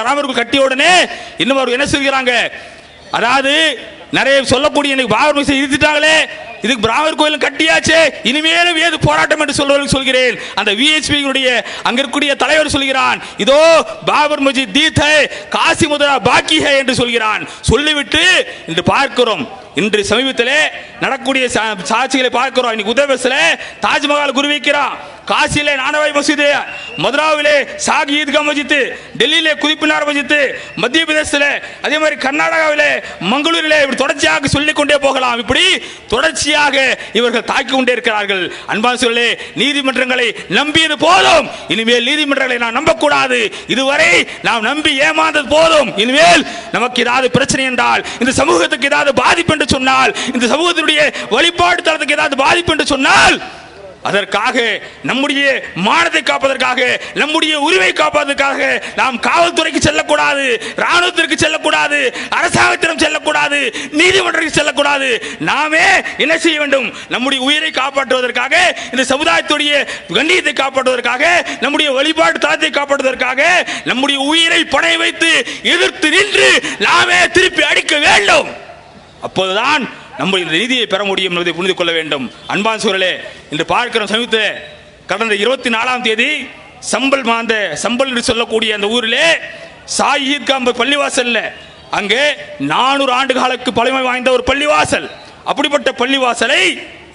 ராமர்கள் கட்டிய உடனே இன்னும் அவர் என்ன சொல்கிறாங்க, அதாவது நிறைய சொல்லக்கூடிய பாபர் மசூதி இடித்துட்டாங்களே, இதுக்கு பிராமர் கோயிலும் கட்டியாச்சே, இனிமேலும் ஏது போராட்டம் என்று சொல்கிறேன். அந்த விஎச்பி அங்க இருக்கக்கூடிய தலைவர் சொல்கிறான், இதோ பாபர் மஸ்ஜித் தீத் ஹை, காசி முதரா பாக்கி ஹை என்று சொல்கிறான். சொல்லிவிட்டு இன்று பார்க்கிறோம், இன்று சமீபத்திலே நடக்கூடிய சாட்சிகளை பார்க்கிறோம். இன்னைக்கு உத்தரப்பிரதேசத்திலே தாஜ்மஹால் குரு வைக்கிறான், காசியிலே நானவாய் மசூதி, மதுராவிலே ஷாகி ஈத்கா மஸ்ஜித், டெல்லியிலே குதிப்பினார் மஸ்ஜித், மத்திய பிரதேசத்திலே, அதே மாதிரி கர்நாடகாவிலே மங்களூரிலே, இப்படி தொடர்ச்சியாக சொல்லிக் கொண்டே போகலாம். இப்படி தொடர்ச்சியாக இவர்கள் தாக்கி கொண்டே இருக்கிறார்கள். அன்பான சொல்லே, நீதிமன்றங்களை நம்பியது போதும், இனிமேல் நீதிமன்றங்களை நாம் நம்பக்கூடாது. இதுவரை நாம் நம்பி ஏமாந்தது போதும். இனிமேல் நமக்கு ஏதாவது பிரச்சனை என்றால், இந்த சமூகத்துக்கு ஏதாவது பாதிப்பு என்று சொன்னால், இந்த சமூகத்தினுடைய வழிபாடு தரத்துக்கு ஏதாவது பாதிப்பு என்று சொன்னால், அதற்காக நம்முடைய மானத்தை காப்பதற்காக, நம்முடைய உரிமை காப்பதற்காக நாம் காவல்துறைக்கு செல்லக்கூடாது, ராணுவத்திற்கு செல்லக்கூடாது, அரசாங்கத்திடம் செல்லக்கூடாது, நீதிமன்றத்திற்கு செல்லக்கூடாது. நாமே என்ன செய்ய வேண்டும், நம்முடைய உயிரை காப்பாற்றுவதற்காக, இந்த சமுதாயத்துடைய கண்ணியத்தை காப்பாற்றுவதற்காக, நம்முடைய வழிபாட்டு தளத்தை காப்பாற்றுவதற்காக நம்முடைய உயிரை பணை வைத்து எதிர்த்து நின்று நாமே திருப்பி அடிக்க வேண்டும். அப்போதுதான் நம்ம இந்த நீதியை பெற முடியும் என்பதை புரிந்து கொள்ள வேண்டும். அன்பான சூழலே, இன்று பார்க்கிற சமீபத்தில் கடந்த 24ஆம் தேதி சம்பல் என்று சொல்லக்கூடிய அந்த ஊரிலே ஷாகி ஈத்கா பள்ளிவாசல்ல, அங்கே 400 ஆண்டுகளுக்கு பழமை வாய்ந்த ஒரு பள்ளிவாசல். அப்படிப்பட்ட பள்ளிவாசலை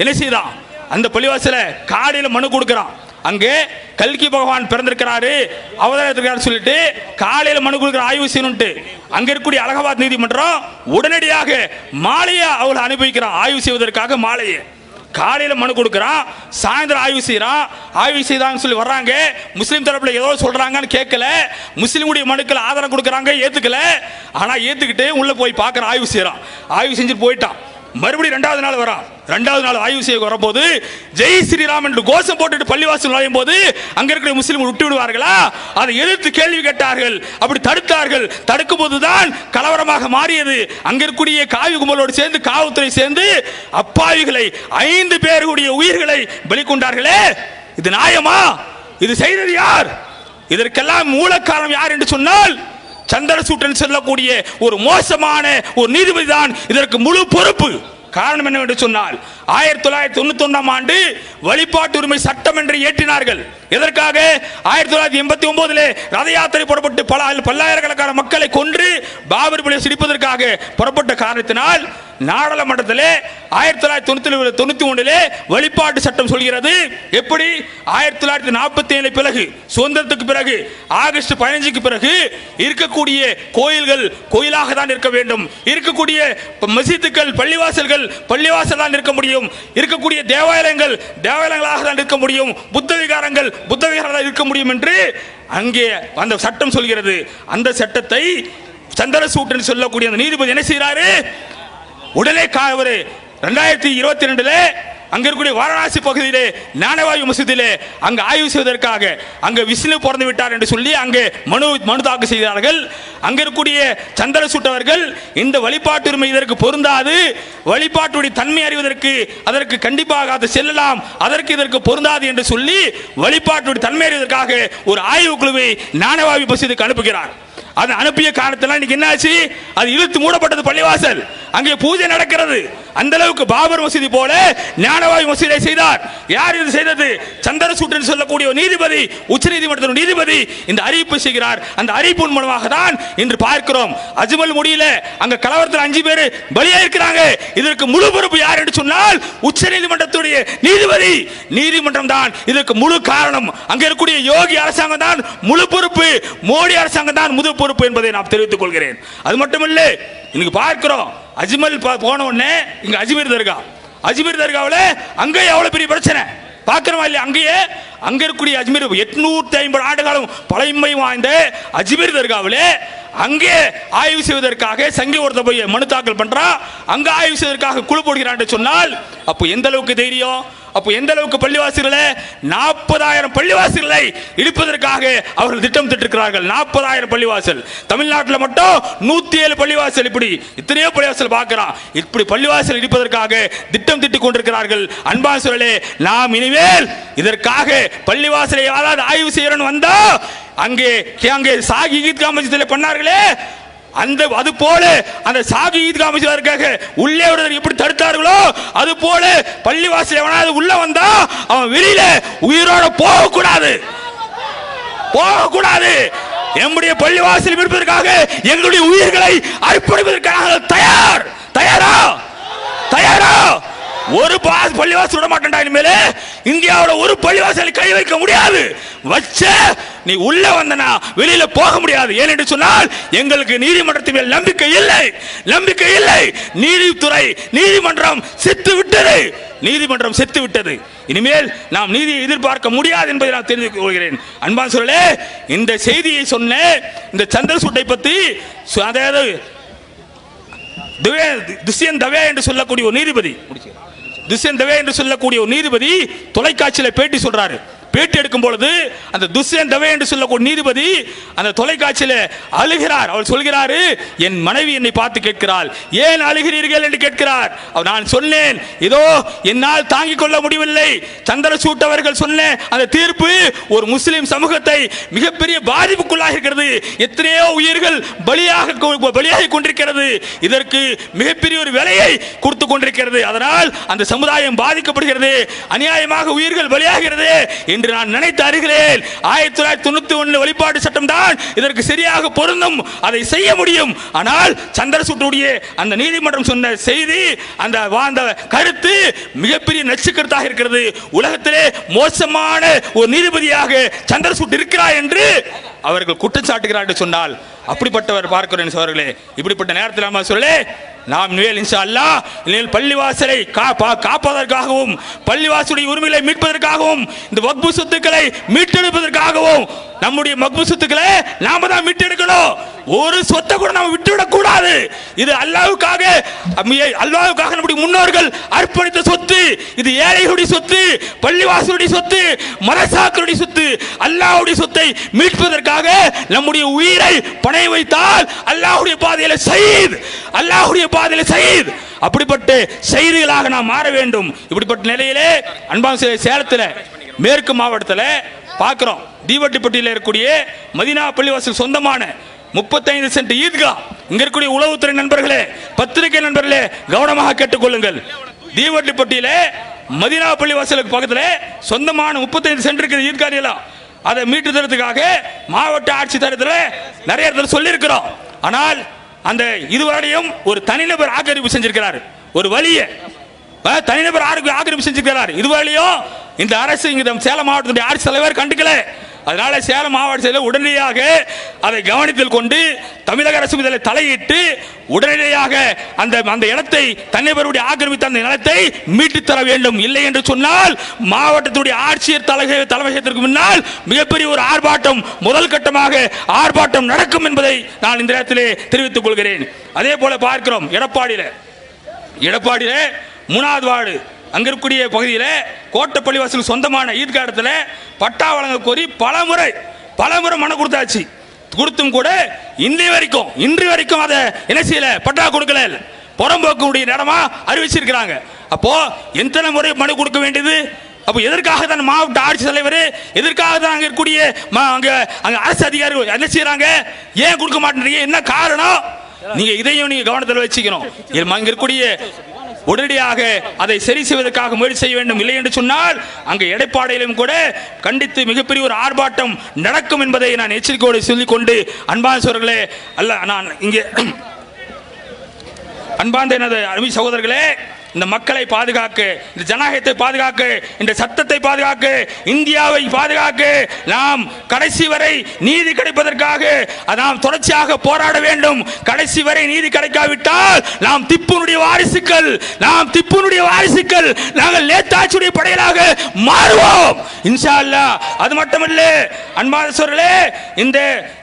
என்ன செய்தான், அந்த பள்ளிவாசலை காலையில் மனு கொடுக்கிறான். அங்கே கல்கி பகவான் பிறந்திருக்கிறாரு, அவதாரத்திற்காக சொல்லிட்டு காலையில் மனு கொடுக்கிற ஆய்வு செய்யணும்ட்டு அங்க இருக்கக்கூடிய அலகாபாத் நீதிமன்றம் உடனடியாக மாலையை அவளை அனுபவிக்கிறான். ஆய்வு செய்வதற்காக மாலையை காலையில் மனு கொடுக்குறான், சாயந்தரம் ஆய்வு செய்யறான். ஆய்வு செய்தாங்கன்னு சொல்லி வர்றாங்க. முஸ்லீம் தரப்புல ஏதோ சொல்றாங்கன்னு கேட்கல, முஸ்லீமுடைய மனுக்கள் ஆதரவு கொடுக்குறாங்க, ஏத்துக்கல. ஆனா ஏத்துக்கிட்டு உள்ள போய் பார்க்குற, ஆய்வு செய்யறான். ஆய்வு செஞ்சுட்டு போயிட்டான். மறுபடியும் 2வது நாள் வரான். 2வது நாள் ஆய்வு செய்ய வரும்போது ஜெய் ஸ்ரீராம் என்று கோஷம் போட்டுட்டு பள்ளிவாசல் நுழையும் போது அங்க இருக்கிற முஸ்லிம்கள் விட்டு விடுவார்களா, அதை எதிர்த்து கேள்வி கேட்டார்கள். அப்படி தடுத்தார்கள். தடுக்கும் போதுதான் கலவரமாக மாறியது. அங்க இருக்கக்கூடிய காவி கும்பலோடு சேர்ந்து காவல்துறை சேர்ந்து அப்பாவிகளை 5 பேருடைய உயிர்களை பலி கொண்டார்களே, இது நியாயமா? இது செய்தது யார்? இதற்கெல்லாம் மூல காரணம் யார் என்று சொன்னால் சந்திரசூட்டன் சொல்லக்கூடிய ஒரு மோசமான ஒரு நீதிபதி தான் இதற்கு முழு பொறுப்பு. காரணம் என்னவென்று சொன்னால் 1991ஆம் ஆண்டு வழிபாட்டு உரிமை சட்டம் என்று ஏற்றினார்கள். எதற்காக? 1989 ரத யாத்திரை புறப்பட்டு பல்லாயிரக்கணக்கான மக்களை கொன்று பாபர் பள்ளியை சிரிப்பதற்காக புறப்பட்ட காரணத்தினால் நாடாளுமன்றத்தில் 1991 வழிபாட்டு சட்டம் சொல்கிறது. எப்படி? 1947 பிறகு, சுதந்திரத்துக்கு பிறகு, ஆகஸ்ட் 15க்கு பிறகு இருக்கக்கூடிய கோயில்கள் கோயிலாக தான் இருக்க வேண்டும், இருக்கக்கூடிய மசீதுகள் பள்ளிவாசல் தான் இருக்க முடியும், இருக்கக்கூடிய தேவாலயங்கள் தேவாலயங்களாக தான் இருக்க முடியும், புத்த விகாரங்கள் புத்த விகாரங்களாக இருக்க முடியும் என்று அங்கே அந்த சட்டம் சொல்கிறது. அந்த சட்டத்தை சந்திரசூட்டன் சொல்லக்கூடிய அந்த நீதிபதி என்ன செய்கிறாரு, உடனே 2022 அங்க இருக்கக்கூடிய வாரணாசி பகுதியிலே ஞானவாயு மசூதியிலே அங்கு ஆய்வு செய்வதற்காக அங்கு விஷ்ணு பிறந்து விட்டார் என்று சொல்லி அங்கே மனு தாக்கல் செய்தார்கள். அங்க இருக்கக்கூடிய சந்திரசூட்டவர்கள் இந்த வழிபாட்டு உரிமை இதற்கு பொருந்தாது, வழிபாட்டுடைய தன்மை அறிவதற்கு அதற்கு கண்டிப்பாக அது செல்லலாம், அதற்கு இதற்கு பொருந்தாது என்று சொல்லி வழிபாட்டுடைய தன்மை அறிவதற்காக ஒரு ஆய்வு குழுவை ஞானவாயு மசூதிக்கு அனுப்புகிறார். அது அனுப்பிய காரணத்தில் இன்னைக்கு என்ன ஆச்சு, அது இழுத்து மூடப்பட்டது பள்ளிவாசல். அங்கே பூஜை நடக்கிறது. அந்த அளவுக்கு பாபர் மசூதி போல ஞானவாயு மசூதியை செய்தார். யார் இது செய்தது? சந்திரசூட்டன் சொல்லக்கூடிய நீதிபதி, உச்சநீதிமன்றத்தின் நீதிபதி இந்த அறிவிப்பு செய்கிறார். அந்த அறிவிப்பின் மூலமாக தான் இன்று பார்க்கிறோம் அஜ்மல் முடியல அங்க கலவரத்தில் 5 பேர் பலியாயிருக்கிறாங்க. இதற்கு முழு பொறுப்பு யார் என்று சொன்னால் உச்சநீதிமன்றத்துடைய நீதிபதி. நீதிமன்றம் தான் இதற்கு முழு காரணம். அங்க இருக்கக்கூடிய யோகி அரசாங்கம் தான் முழு பொறுப்பு, மோடி அரசாங்கம் தான் முழு பொறுப்பு என்பதை நான் தெரிவித்துக் கொள்கிறேன். அது மட்டுமல்ல, இன்னைக்கு பார்க்கிறோம் அஜ்மல் போன உடனே இங்க அஜ்மீர் தர்காவில் அங்கே எவ்வளவு பெரிய பிரச்சனை பார்க்கிறோமா இல்லையா? அங்கேயே அங்க இருக்கக்கூடிய அஜ்மீர் 850 ஆண்டு காலம் பழமை வாய்ந்த அஜ்மீர் தர்காவில் அங்கே ஆய்வு செய்வதற்காக சங்கி ஒருத்த போய் மனு தாக்கல் பண்றா, அங்க ஆய்வு செய்வதற்காக குழு போடுகிறான் என்று சொன்னால் அப்போ எந்த அளவுக்கு தைரியம்? அப்போ எந்த அளவுக்கு பள்ளிவாசல்களை 40,000 பள்ளிவாசல்களை இடிப்பதற்காக அவர்கள் திட்டம் திட்டிருக்கிறார்கள். 40,000 பள்ளிவாசல். தமிழ்நாட்டில் மட்டும் 107 பள்ளிவாசல். இப்படி இத்தனையோ பள்ளிவாசல் பார்க்கிறோம். இப்படி பள்ளிவாசல் இடிப்பதற்காக திட்டம் திட்டிக் கொண்டிருக்கிறார்கள். அன்பாசர்களே, நாம் இனிமேல் இதற்காக பள்ளிவாசலை யாராவது ஆய்வு செய்யறன்னு வந்தா அங்கே சாகி ஈத்கா மஸ்ஜிதில் பண்ணார்களே, அது போல அந்த சாகி ஈத்கா மஸ்ஜிதுக்காக உள்ளே வருவதை எப்படி தடுத்தார்களோ அது போல பள்ளிவாசல் எவனாவது உள்ள வந்தா அவன் வெளியில உயிரோட போகக்கூடாது. நம்முடைய பள்ளிவாசல் இருப்பதற்காக எங்களுடைய உயிர்களை அர்ப்பணிப்பதற்காக தயாரா ஒரு பள்ளிவாசல் விட மாட்டேன்டா. இனிமேல் இந்தியாவோட ஒரு பள்ளிவாசலை கை வைக்க முடியாது. வச்ச நீ உள்ள வந்தனா வெளியில போக முடியாது. ஏனென்று சொன்னால் எங்களுக்கு நீதிமன்றத்தின் மேல் நம்பிக்கை இல்லை. நீதித்துறை நீதிமன்றம் செத்து விட்டது. இனிமேல் நாம் நீதியை எதிர்பார்க்க முடியாது என்பதை நான் தெரிந்து கொள்கிறேன். அன்பான சொல்லே, இந்த செய்தியை சொன்ன இந்த சந்திரசூட்டை பத்தி, அதாவது துஷ்யந்த் தவே என்று சொல்லக்கூடிய ஒரு நீதிபதி தொலைக்காட்சியில் பேட்டி சொல்றாரு. பேட்டி எடுக்கும் பொழுது அந்த துஷ்யந்த் தவே என்று சொல்லக்கூடிய நீதிபதி அந்த தொலைக்காட்சியில் அழுகிறார். அவர் சொல்கிறாரு, என் மனைவி என்னை பார்த்து கேட்கிறாள், ஏன் அழுகிறீர்கள் என்று கேட்கிறார். நான் சொன்னேன், இதோ என்னால் தாங்கிக் கொள்ள முடியவில்லை. சந்திரசூட் அவர்கள் சொன்ன அந்த தீர்ப்பு ஒரு முஸ்லிம் சமூகத்தை மிகப்பெரிய பாதிப்புக்குள்ளாக இருக்கிறது. எத்தனையோ உயிர்கள் பலியாகி கொண்டிருக்கிறது. இதற்கு மிகப்பெரிய ஒரு விலையை கொடுத்து கொண்டிருக்கிறது. அதனால் அந்த சமுதாயம் பாதிக்கப்படுகிறது, அநியாயமாக உயிர்கள் பலியாகிறது என்று நான் நினைத்து அறிகிறேன். 1991 வழிபாட்டு சட்டம் தான் இதற்கு சரியாக பொருந்தும், அதை செய்ய முடியும். ஆனால் சந்திரசூட்டுடைய அந்த நீதிமன்றம் சொன்ன செய்தி, அந்த கருத்து மிகப்பெரிய நச்சுக்கருத்தாக இருக்கிறது. உலகத்திலே மோசமான ஒரு நீதிபதியாக சந்திரசூட் இருக்கிறார் என்று அவர்கள் குற்றச்சாட்டுகிறார் என்று சொன்னால் அப்படிப்பட்டவர் பார்க்கிறேன் சோழர்களே. இப்படிப்பட்ட நேரத்தில் நம்ம சொல்லலே, நாம் இன்ஷா அல்லாஹ் பள்ளிவாசலை காப்பதற்காகவும் பள்ளிவாசலுடைய உரிமைகளை மீட்பதற்காகவும் இந்த வக்ஃபு சொத்துக்களை மீட்டெடுப்பதற்காகவும் நம்முடைய வக்ஃபு சொத்துக்களை நாம தான் மீட்டெடுக்கணும். ஒரு சொத்தை கூட நாம விட்டுவிடக் கூடாது. இது அல்லாஹ்வுக்காக நம்முடைய முன்னோர்கள் அர்ப்பணித்த சொத்து. இது ஏழைகளுடைய சொத்து, பள்ளிவாசலுடைய சொத்து, மதரசாக்களுடைய சொத்து. அல்லாஹ்வுடைய சொத்தை மீட்பதற்காக நம்முடைய உயிரை பணய வைத்தால் அல்லாஹ்வுடைய பாதையில ஷஹீத். அப்படிப்பட்ட ஷஹீதுகளாக நாம் மாற வேண்டும். இப்படிப்பட்ட நிலையிலே அன்பான சேலத்தில் மேற்கு மாவட்டத்தில் பார்க்கிறோம். தீவட்டிப்பட்டியில் இருக்கக்கூடிய மதீனா பள்ளிவாசல் சொந்தமான 35 சென்ட் ஈத்கா. இங்க இருக்கக்கூடிய உளவுத்துறை நண்பர்களே, பத்திரிகை நண்பர்களே, கவனமாக கேட்டுக்கொள்ளுங்கள். தீவட்டிப்பட்டியில மதீனா பள்ளிவாசலுக்கு பக்கத்தில் சொந்தமான 35 சென்ட் இருக்கிற ஈத்கா நிலம், அதை மீட்டு தரத்துக்காக மாவட்ட ஆட்சித்தரத்தில் நிறைய இடத்துல சொல்லி இருக்கிறோம். ஆனால் அந்த இதுவரையும் ஒரு தனிநபர் ஆக்கிரமிப்பு செஞ்சிருக்கிறார். ஒரு வலிய தனிநபர் ஆக்கிரமிப்பு செஞ்சிருக்கிறார். இதுவரையும் இந்த அரசு சேலம் மாவட்டத்துடைய ஆட்சி தலைவர் கண்டுக்கல. அதனால சேலம் மாவட்டத்தில் உடனடியாக அதை கவனத்தில் கொண்டு தமிழக அரசு இதில் தலையிட்டு உடனடியாக அந்த இடத்தை தனிநபருடைய ஆக்கிரமித்த அந்த நிலத்தை மீட்டு தர வேண்டும். இல்லை என்று சொன்னால் மாவட்டத்துடைய ஆட்சியர் தலைமையகத்திற்கு முன்னால் மிகப்பெரிய ஒரு ஆர்ப்பாட்டம், முதல் கட்டமாக ஆர்ப்பாட்டம் நடக்கும் என்பதை நான் இந்த நேரத்திலே தெரிவித்துக் கொள்கிறேன். அதே போல பார்க்கிறோம் எடப்பாடியில 3வது வார்டு அங்க இருக்கக்கூடிய பகுதியில் கோட்டை பள்ளிவாசல் சொந்தமான ஈத்கா இடத்துல பட்டா வழங்க கோரி பலமுறை மனு கொடுத்தாச்சு. கொடுத்தும் கூட இன்று வரைக்கும் அதை என்ன செய்யல, பட்டா கொடுக்கல. புறம்போக்குடைய இடமா அறிவிச்சிருக்கிறாங்க. அப்போ எத்தனை முறை மனு கொடுக்க வேண்டியது? அப்போ எதற்காக தான் மாவட்ட ஆட்சி தலைவர், எதற்காக தான் அங்க இருக்கக்கூடிய அங்க அரசு அதிகாரிகள் என்ன செய்யறாங்க? ஏன் கொடுக்க மாட்டேன்றீங்க? என்ன காரணம்? நீங்க இதையும் நீங்க கவனத்தில் வச்சுக்கணும். அங்க இருக்கக்கூடிய உடனடியாக அதை சரி செய்வதற்காக முயற்சி செய்ய வேண்டும். இல்லை என்று சொன்னால் அங்கு எடப்பாடியிலும் கூட கண்டித்து மிகப்பெரிய ஒரு ஆர்ப்பாட்டம் நடக்கும் என்பதை நான் எச்சரிக்கையோடு சொல்லிக்கொண்டு, அன்பான சகோதரர்களே, நான் இங்கே அன்பார்ந்த எனது அருமை சகோதரர்களே, இந்த மக்களை பாதுகாக்க, இந்த ஜனநாயகத்தை பாதுகாக்க, இந்த சட்டத்தை பாதுகாக்க, இந்தியாவை பாதுகாக்க நாம் கடைசி வரை நீதி கிடைப்பதற்காக நாம் தொடர்ச்சியாக போராட வேண்டும். கடைசி வரை நீதி கிடைக்காவிட்டால் நாம் திப்புனுடைய வாரிசுகள் நாங்கள் நேதாஜியுடைய படையலாக மாறுவோம் இன்ஷா அல்லாஹ். அது மட்டுமல்ல அன்பார்ந்தவர்களே, இந்த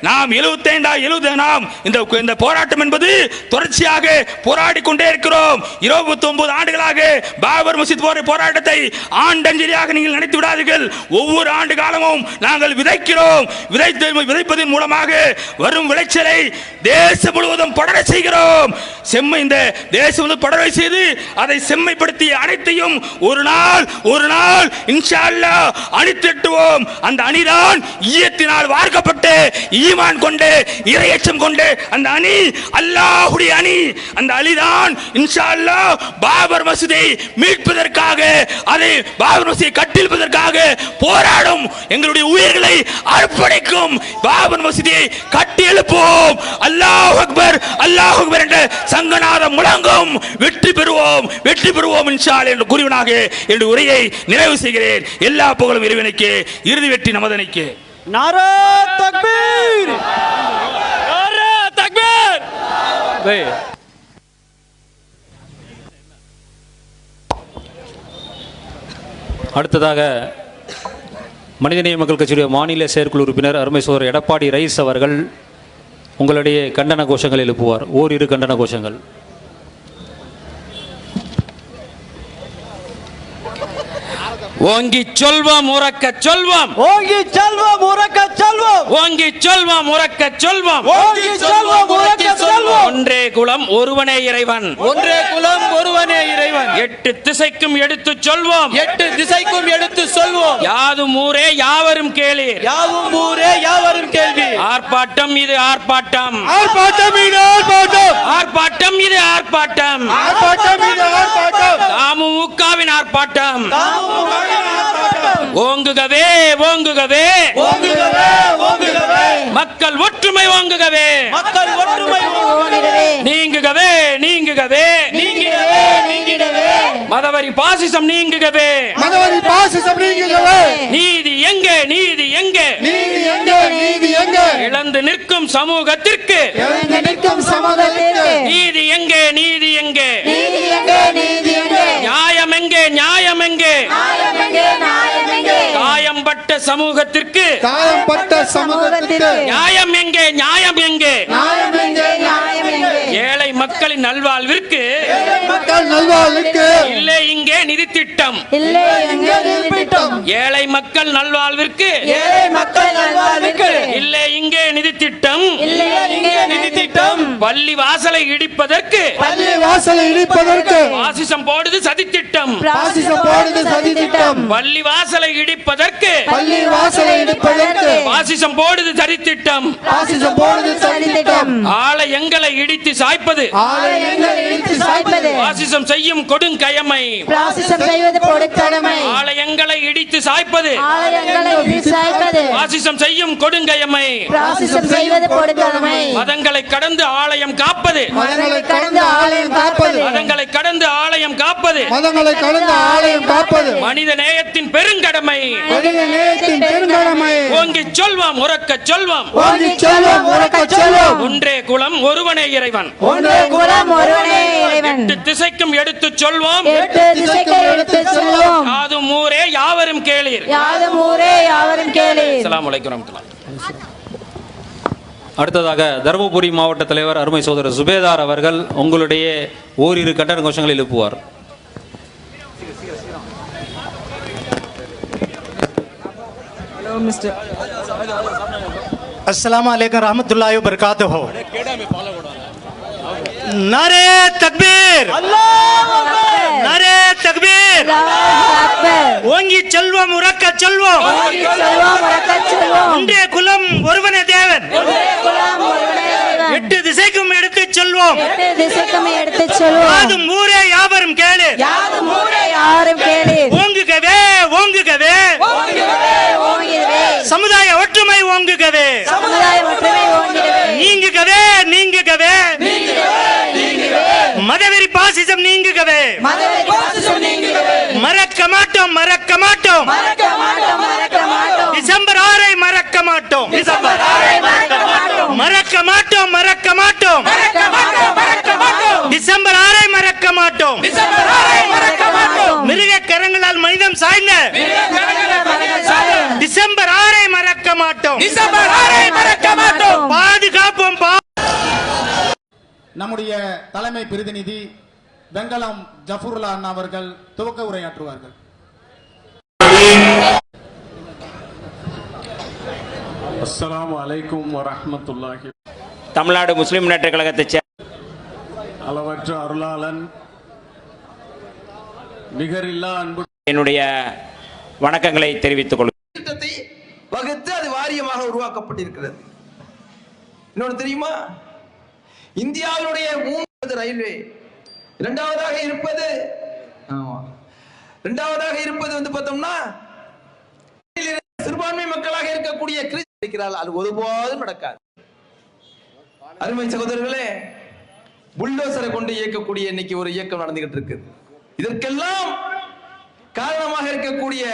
நாம் 75 நாம் இந்த போராட்டம் என்பது தொடர்ச்சியாக போராடி கொண்டே இருக்கிறோம். 29 ஆண்டுகளாக பாபர் மஸ்ஜித் போராட்டத்தை ஆண்டஞ்சலியாக நீங்கள் நினைத்து விடாதீர்கள். ஒவ்வொரு ஆண்டு காலமும் நாங்கள் விதைக்கிறோம். விதைப்பதன் மூலமாக வரும் விளைச்சலை தேசம் முழுவதும் படர செய்கிறோம். இந்த தேசம் படர செய்து அதை செம்மைப்படுத்தி அனைத்தையும் ஒரு நாள் இன்ஷா அல்லாஹ் அணித்திட்டுவோம். அந்த அணிதான் ஈயத்தினால் வார்க்கப்பட்டு ஈமான் கொண்டு இறையச்சம் கொண்டு அந்த அணி அல்லாஹ்வுடைய அணி. அந்த அலிதான் இன்ஷா அல்லாஹ் பாபர் மஸ்ஜிதை மீட்பதற்காக, அதை பாபர் மஸ்ஜிதை கட்டியெழுப்பதற்காக போராடும். எங்களுடைய உயிர்களை அர்ப்பணிக்கும். பாபர் மஸ்ஜிதை கட்டி எழுப்போம். அல்லாஹ் அக்பர் அல்லாஹ் அக்பர் என்ற சங்கநாதம் முழங்கும். வெற்றி பெறுவோம் இன்ஷா அல்லாஹ் என்று கூறியவனாக என்னுடைய உரையை நிறைவு செய்கிறேன். எல்லா புகழும் இறைவனுக்கு, இறுதி வெற்றி நமதனுக்கு. नारा तकबीर, नारा तकबीर. அடுத்ததாக மனிதநேய மக்கள் கட்சியுடைய மாநில செயற்குழு உறுப்பினர் அருமை சோதரர் எடப்பாடி ரைஸ் அவர்கள் உங்களுடைய கண்டன கோஷங்கள் எழுப்புவார். ஓரிரு கண்டன கோஷங்கள். ஓங்கி சொல்வோம் உறக்க சொல்வோம், ஓங்கி செல்வோம் உறக்க செல்வோம், ஓங்கி சொல்வோம் உறக்க சொல்வோம், ஓங்கி செல்வோம் உறக்க செல்வோம். ஒன்றே குலம் ஒருவனே இறைவன், ஒன்றே குலம் ஒருவனே இறைவன். 8 திசைக்கும் எடுத்து சொல்வோம், 8 திசைக்கும் எடுத்து சொல்வோம். யாதும் ஊரே யாவரும் கேளீர், யாவும் ஊரே யாவரும் கேள்வி. ஆர்ப்பாட்டம் இது ஆர்ப்பாட்டம், ஆர்ப்பாட்டம் இது ஆர்ப்பாட்டம், ஆர்ப்பாட்டம் இது ஆர்ப்பாட்டம், ஆர்ப்பாட்டம் இது ஆர்ப்பாட்டம். அமமுகவின் ஆர்ப்பாட்டம். ஓங்குகவே ஓங்குகவே ஓங்குகவே ஓங்குகவே, மக்கள் ஒற்றுமை ஓங்குகவே, மக்கள் ஒற்றுமை ஓங்குகவே, நீங்குகவே நீங்குகவே நீங்கிடவே நீங்கிடவே, மதவரி பாசிசம் நீங்குகவே, மதவரி பாசிசம் நீங்கிடவே. நீதி எங்கே நீதி எங்கே, நீதி எங்கே நீதி எங்கே, இழந்து நிற்கும் சமூகத்திற்கு இழந்து நிற்கும் சமூகத்திற்கு நீதி எங்கே நீதி எங்கே, நீதி எங்கே நீதி எங்கே, நியாயம் எங்கே நியாயம் எங்கே, நியாயம் எங்கே நியாயம் எங்கே, காயம்பட்ட சமூகத்திற்கு காயம்பட்ட சமூகத்திற்கு நியாயம் எங்கே நியாயம் எங்கே, நியாயம் எங்கே நியாயம் எங்கே, ஏழை மக்களின் நல்வாழ்விற்கு மக்கள் நல்வாழ்வுக்கு இல்லை இங்கே நிதி திட்டம், இல்லை எங்கே நிதித்திட்டம், ஏழை மக்கள் நல்வாழ்விற்கு ஏழை மக்கள் நல்வாழ்வுக்கு இல்லை இங்கே நிதி திட்டம், இல்லை எங்கே நிதித்திட்டம், பள்ளி வாசலை இடிப்பதற்கு பள்ளி வாசலை இடிப்பதற்கு பாசிசம் போடுது சதித்திட்டம், பாசிசம் போடுது சதித்திட்டம், பள்ளி வாசலை இடிப்பதற்கு பள்ளி வாசலை இடிப்பதற்கு பாசிசம் போடுது சதித்திட்டம், பாசிசம் போடுது சதித்திட்டம், ஆலயங்களை இடித்து சாய்ப்பது ஆலயங்களை இடித்து சாய்ப்பது பாசிசம் செய்யும் கொடுங்கயமை, பாசிசம் செய்வது பொறுக்கடமை, ஆலயங்களை இடித்து சாய்ப்பது ஆலயங்களை இடித்து சாய்ப்பது பாசிசம் செய்யும் கொடுங்கயமை, பாசிசம் செய்வது பொறுக்கடமை, மதங்களை கடந்து ஆலயம் காப்பது, மதங்களை கடந்து ஆலயம் காப்பது, மதங்களை கடந்து ஆலயம் காப்பது மதங்களை கடந்து ஆலயம் காப்பது மனித நேயத்தின் பெருங்கடமை. மனித நேயத்தின் பெருங்கடமை. ஓங்கி சொல்வோம் உறக்க சொல்வோம், ஓங்கி சொல்வோம் உறக்க சொல்வோம், ஒன்றே குலம் ஒருவனே இறைவன், ஒன்றே குலம் ஒருவனே இறைவன். 8 திசைக்கும் எடுத்து சொல்வோம், 8 திசைக்கு எடுத்து சொல்வோம், யாதும் ஊரே யாவரும் கேளீர். யாதும் ஊரே யாவரும் கேளீர். அஸ்ஸலாமு அலைக்கும் வரஹ்மத்துல்லாஹ். அடுத்ததாக தருமபுரி மாவட்ட தலைவர் அருமை சோதரர் சுபேதார் அவர்கள் உங்களுடைய ஓரிரு கண்டன கோஷங்களை எழுப்புவார். अस्सलाम वालेकुम रहमतुल्लाहि व बरकातहू। नारे तकबीर, नारे तकबीर, ஓங்கி செல்வோம் உறக்க செல்வோம், ஒன்றே குலம் ஒருவனே தேவன், 8 திசைக்கும் எடுத்து செல்வோம், யாதும் ஊரே யாவரும் கேளு, ஓங்குகவே ஓங்குகவே, சமுதாய ஒற்றுமை ஓங்குகவே, நீங்குகவே நீங்குகவே, மதவெறி பாசிசம் நீங்குகவே, மறக்க மாட்டோம் மறக்க மாட்டோம், டிசம்பர் 6 மறக்க மாட்டோம், மறக்க மாட்டோம் மறக்க மாட்டோம், டிசம்பர் 6 மறக்க மாட்டோம், மிருக கரங்களால் மனிதம் சாய்ந்த டிசம்பர் 6 மறக்க மாட்டோம். டிசம்பர் 6 மறக்க மாட்டோம். பாதுகாப்போம். நம்முடைய தலைமை பிரதிநிதி வெங்கலம் ஜஃபருல்லா அண்ணா அவர்கள் துவக்க உரையாற்றுவார்கள். அஸ்ஸலாமு அலைக்கும் வரஹ்மத்துல்லாஹி. தமிழ்நாடு முஸ்லிம் முன்னேற்ற கழகத்தைச் அளவற்ற அருளாளன் நிகரில்லா அன்பு என்னுடைய வணக்கங்களை தெரிவித்துக் கொள்கிறேன். திட்டத்தை வகுத்து அது வாரியமாக உருவாக்கப்பட்டிருக்கிறது. இன்னொன்று தெரியுமா, இந்தியாவினுடைய 3வது ரயில்வே, இரண்டாவதாக இருப்பது வந்து பார்த்தோம்னா சிறுபான்மை மக்களாக இருக்கக்கூடிய கிறிஸ்தவர்கள். அது ஒருபோதும் நடக்காது. அருமை சகோதரர்களே, புல்டோசரை கொண்டு இயக்கக்கூடிய இன்னைக்கு ஒரு இயக்கம் நடந்துகிட்டு இருக்கு. இதற்கெல்லாம் காரணமாக இருக்கக்கூடிய